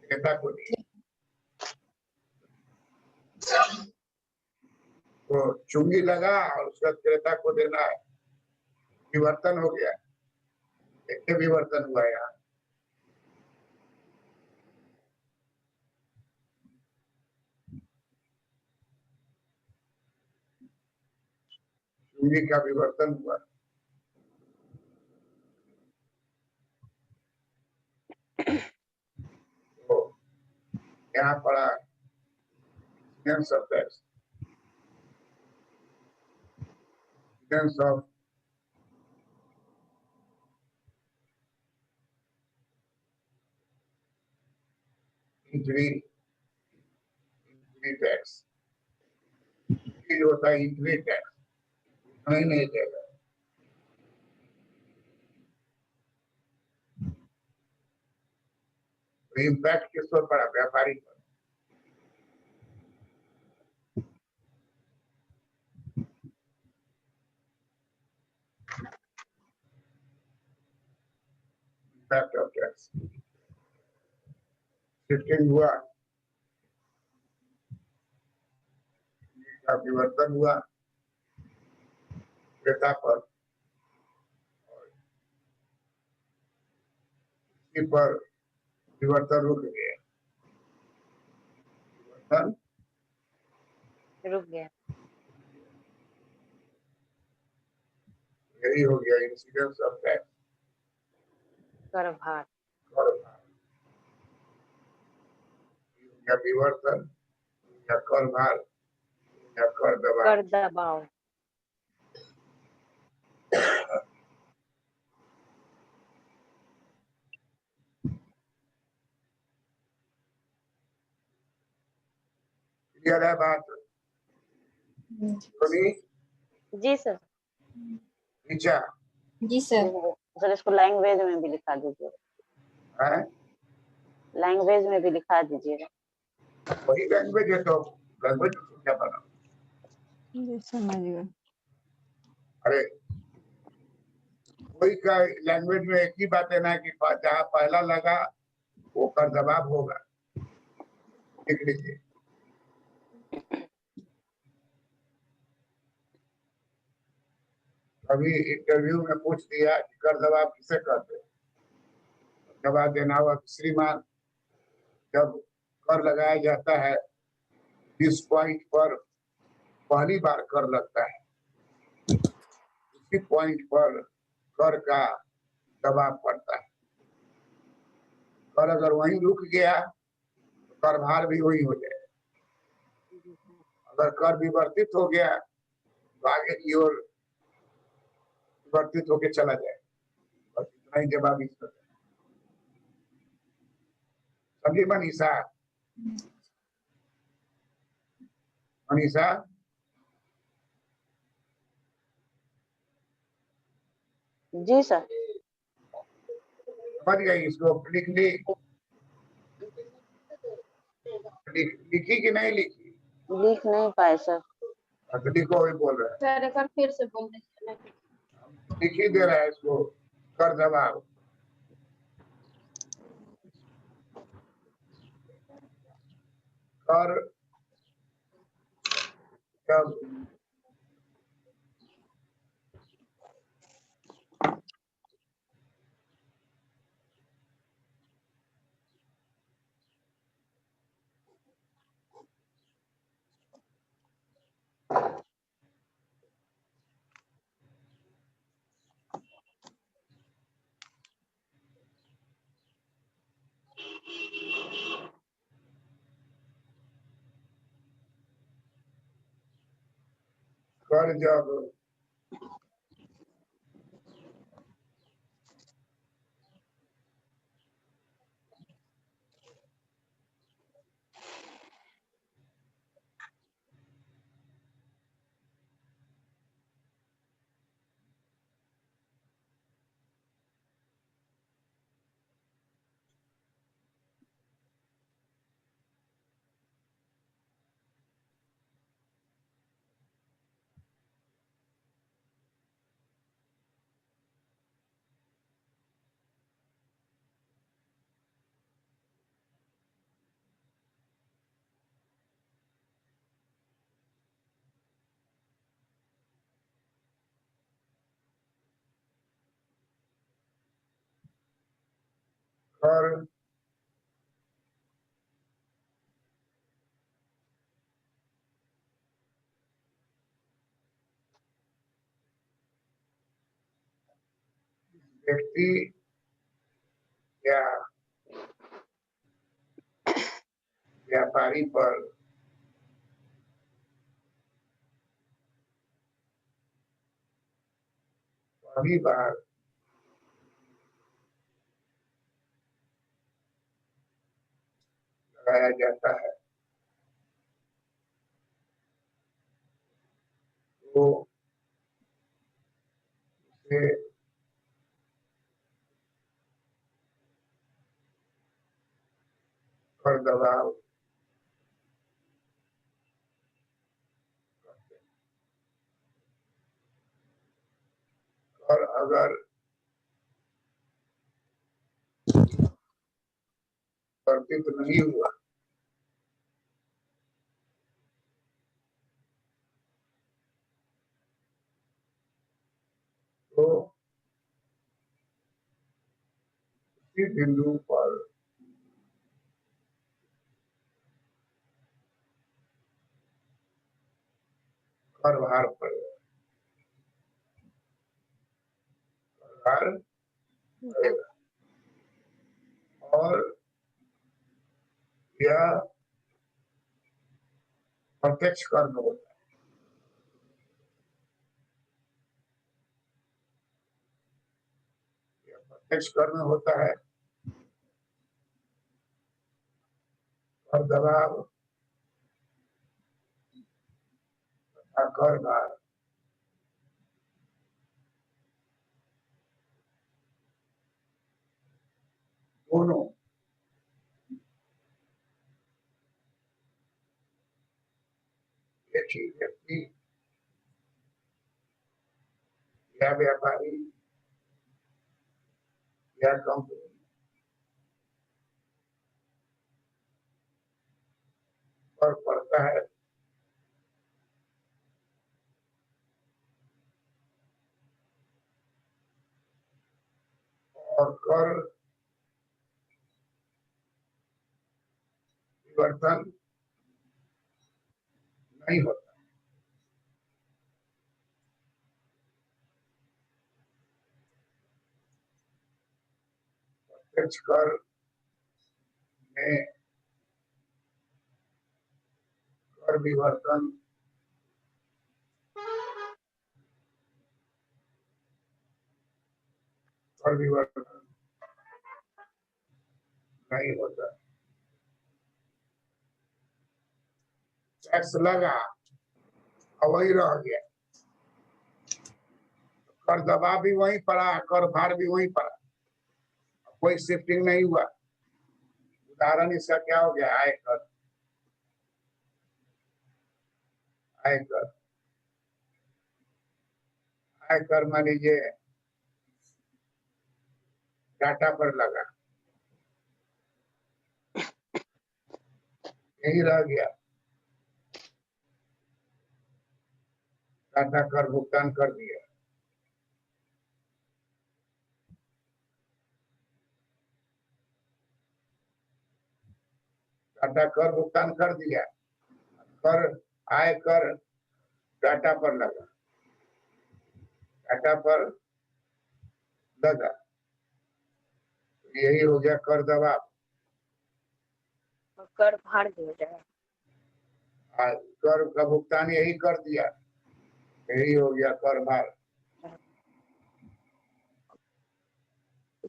क्रेता को दिया। तो चुंगी लगा और उसका क्रेता को देना है। विवर्तन हो गया, देखिए विवर्तन हुआ यहाँ। चुंगी का विवर्तन हुआ। तो यहाँ पड़ा incidence of tax, incidence of injury tax। ये जो होता है इंजरी टैक्स नहीं देगा। तो इम्पैक्ट किस पर पड़ा? व्यापारी पर। इम्पैक्ट ऑफ टैक्स शिफ्टिंग हुआ, का विवर्तन हुआ क्रेता पर, इसी पर विवर्तन रुक गया। विवर्तन रुक गया। यही हो गया इंसिडेंस ऑफ टैक्स, कर भार। कर भार या विवर्तन या कर भार या कर दबाव। कर दबाव। क्लियर है बात? सुनी? जी सर। नीचा जी सर। सर इसको लैंग्वेज में भी लिखा दीजिए। है, लैंग्वेज में भी लिखा दीजिएगा। वही लैंग्वेज है तो लैंग्वेज क्या बना? समझ गए। अरे वही का लैंग्वेज में एक ही बात है ना कि जहाँ पहला लगा वो कर दबाव होगा। लिख लीजिए। अभी इंटरव्यू में पूछ दिया कि कर दबाव किसे कहते हैं, जवाब देना हुआ श्रीमान, जब कर लगाया जाता है जिस पॉइंट पर पहली बार कर लगता है उसी पॉइंट पर कर का दबाव पड़ता है। कर अगर वहीं रुक गया तो कर भार भी वही हो जाए। अगर कर विवर्तित हो गया तो आगे की ओर विवर्तित होके चला जाए। बस इतना ही जवाब इसका। समझी मनीषा? मनीषा जी सर। समझ गई? इसको लिखी कि नहीं लिखी? लिख नहीं पाए सर। तो लिखो, वही बोल रहा है। सर एक बार फिर से बोल दीजिए। लिख ही दे रहा है इसको। कर दबाव कर जब कर जब कर व्यक्ति या व्यापारी पर पहली बार लगाया जाता है तो उसे कर दबाव कहते हैं। और अगर वर्तित नहीं हुआ तो उसी बिंदु पर कर भार पड़ेगा, कर भार पड़ेगा। और यह प्रत्यक्ष कर में होता है। यह प्रत्यक्ष कर में होता है। कर दबाव तथा कर भार दोनों एक ही व्यक्ति या व्यापारी या कंपनी पर पड़ता है। और कर परिवर्तन नहीं होता। प्रत्यक्ष कर में कर विवर्तन नहीं होता। टैक्स लगा और वही रह गया, कर दबाव भी वहीं पड़ा, कर भार भी वहीं पड़ा, कोई शिफ्टिंग नहीं हुआ। उदाहरण इसका क्या हो गया? आयकर। आयकर आयकर मान लीजिए डाटा पर लगा, यही रह गया, डाटा कर भुगतान कर दिया। डाटा कर भुगतान कर दिया, कर आयकर डाटा पर लगा, डाटा पर लगा, यही हो गया कर दबाव। कर भार भी हो जाएगा। कर का भुगतान यही कर दिया, यही हो गया कर भार।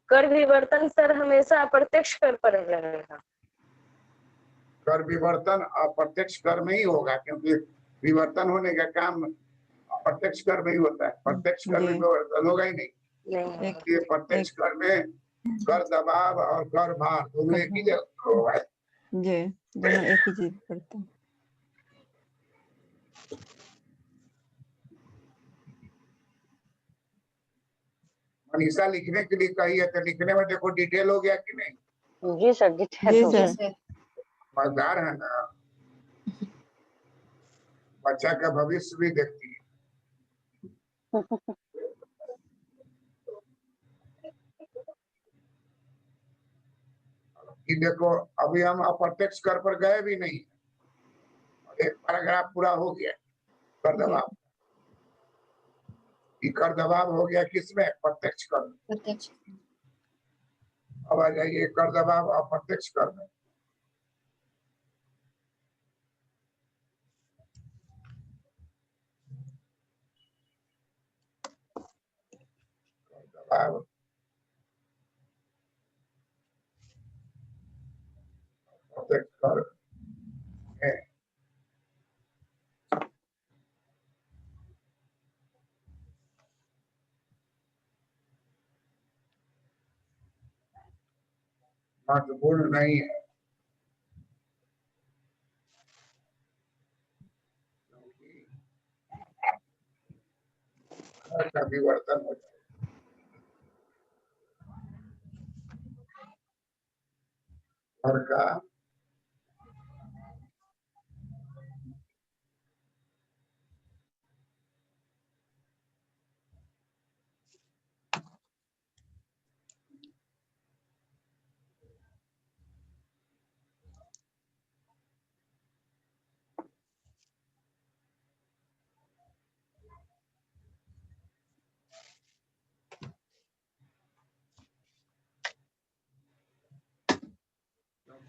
कर विवर्तन सर हमेशा अप्रत्यक्ष कर पर रहेगा। कर विवर्तन अप्रत्यक्ष कर में ही होगा, क्योंकि विवर्तन होने का काम अप्रत्यक्ष कर में ही होता है। प्रत्यक्ष कर में जी। विवर्तन होगा ही नहीं। नहीं एक ये प्रत्यक्ष कर में कर दबाव और कर भार दोनों एक ही जगह होगा। जी, दोनों एक ही चीज पढ़ते हैं। मनीषा लिखने के लिए कही है, तो लिखने में देखो डिटेल हो गया कि नहीं। जी सर डिटेल जी हो गया। सर। मजेदार है ना, बच्चा का भविष्य भी देखती है। कि देखो अभी हम अप्रत्यक्ष कर पर गए भी नहीं, एक पैराग्राफ पूरा हो गया कर दबाव। ये कर दबाव हो गया किसमें, प्रत्यक्ष कर में। प्रत्यक्ष। अब आ जाइए कर दबाव अप्रत्यक्ष कर में। कर दबाव अप्रत्यक्ष कर में महत्वपूर्ण नहीं है, क्योंकि कर का विवर्तन हो जाए। कर का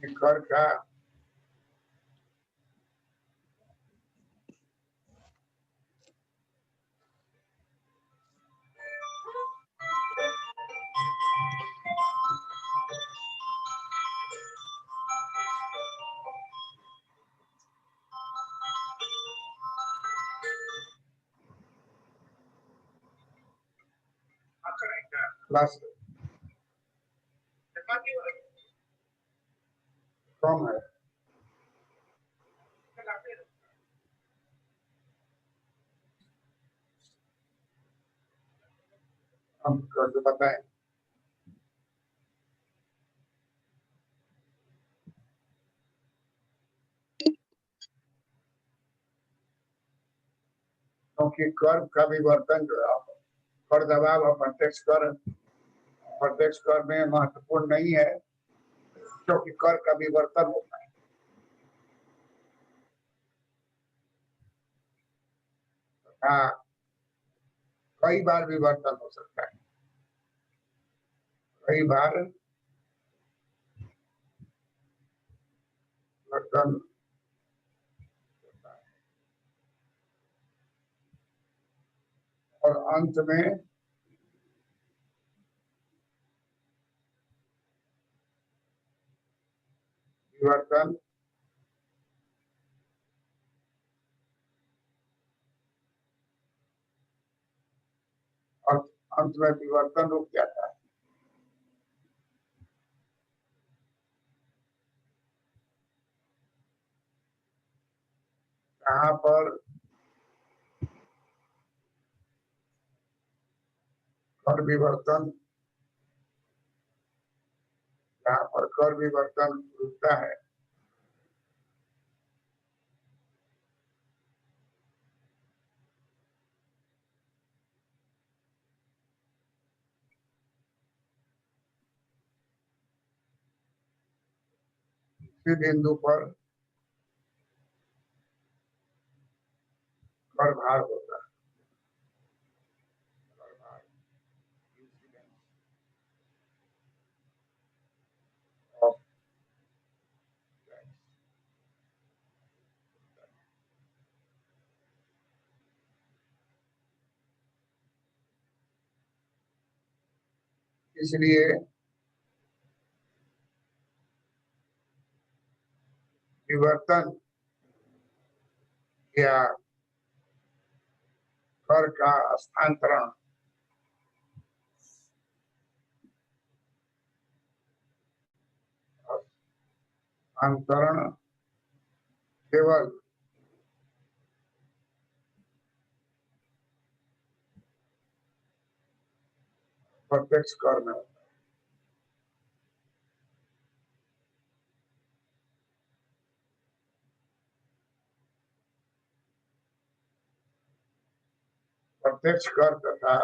क्योंकि कर का प्लस कम है। हम करके बताएं। क्योंकि कर का विवर्तन जो है, कर दबाव प्रत्यक्ष कर में महत्वपूर्ण नहीं है, क्योंकि कर का विवर्तन होता है। हाँ, कई बार विवर्तन हो सकता है, कई बार विवर्तन होता है। और अंत में विवर्तन अंत में विवर्तन रुक जाता है। कहाँ पर कर विवर्तन, जहाँ पर कर विवर्तन रुकता है, उसी बिंदु पर कर भार होता है। कर भार, incidence of tax। इसलिए विवर्तन या कर का हस्तांतरण केवल प्रत्यक्ष कर में होता है। प्रत्यक्ष कर तथा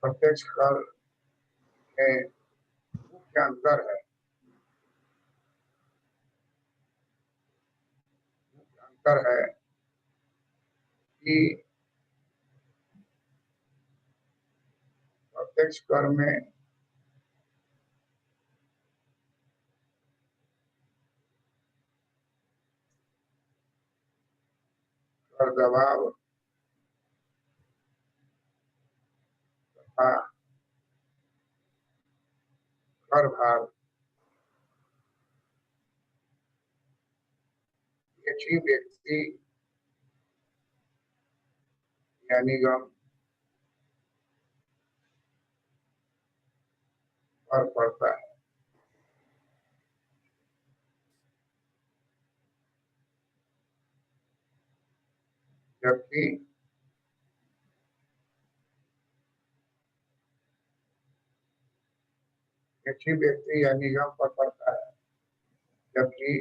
प्रत्यक्ष कर में मुख्य अंतर है। अंतर है कि प्रत्यक्ष कर में कर दबाव तथा कर भार एक ही व्यक्ति या निगम पर पड़ता है, जबकि एक ही व्यक्ति या निगम पर पड़ता है, जबकि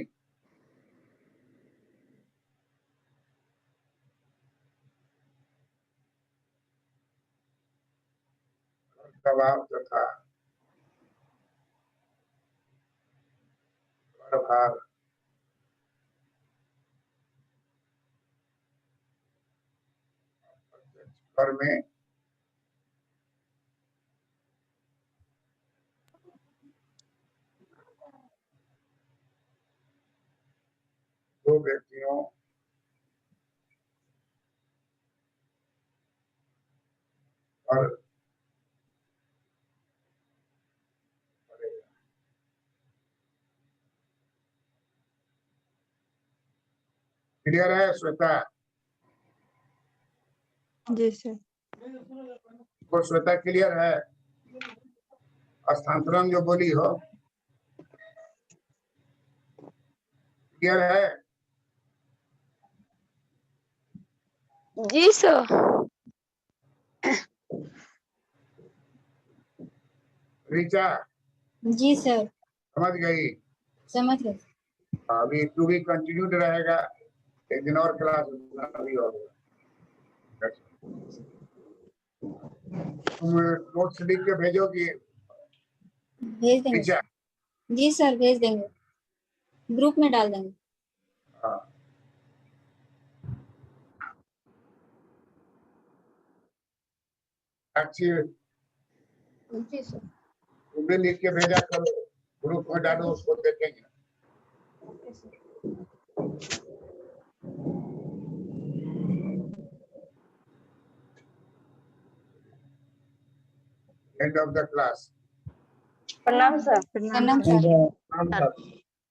दबाव तथा कर भार कर में दो व्यक्तियों पर पड़ेगा। क्लियर है श्वेता? जी सर। वो श्वेता क्लियर है? हस्तांतरण जो बोली हो क्लियर है? जी सर। रीचा जी सर, समझ गई? समझ गए। अभी टू भी कंटिन्यूड रहेगा, एक दिन और क्लास अभी होगा। तुम नोट्स लिख के भेजोगी भेज देंगे रीचा? सर। जी सर, भेज देंगे, ग्रुप में डाल देंगे। हाँ। अच्छी जी सर। तुम भी लिख के भेजा करो, ग्रुप में डालो, उसको देखेंगे। Okay sir. End of the class. प्रणाम सर। प्रणाम प्रणाम सर। सर। प्रणाम सर।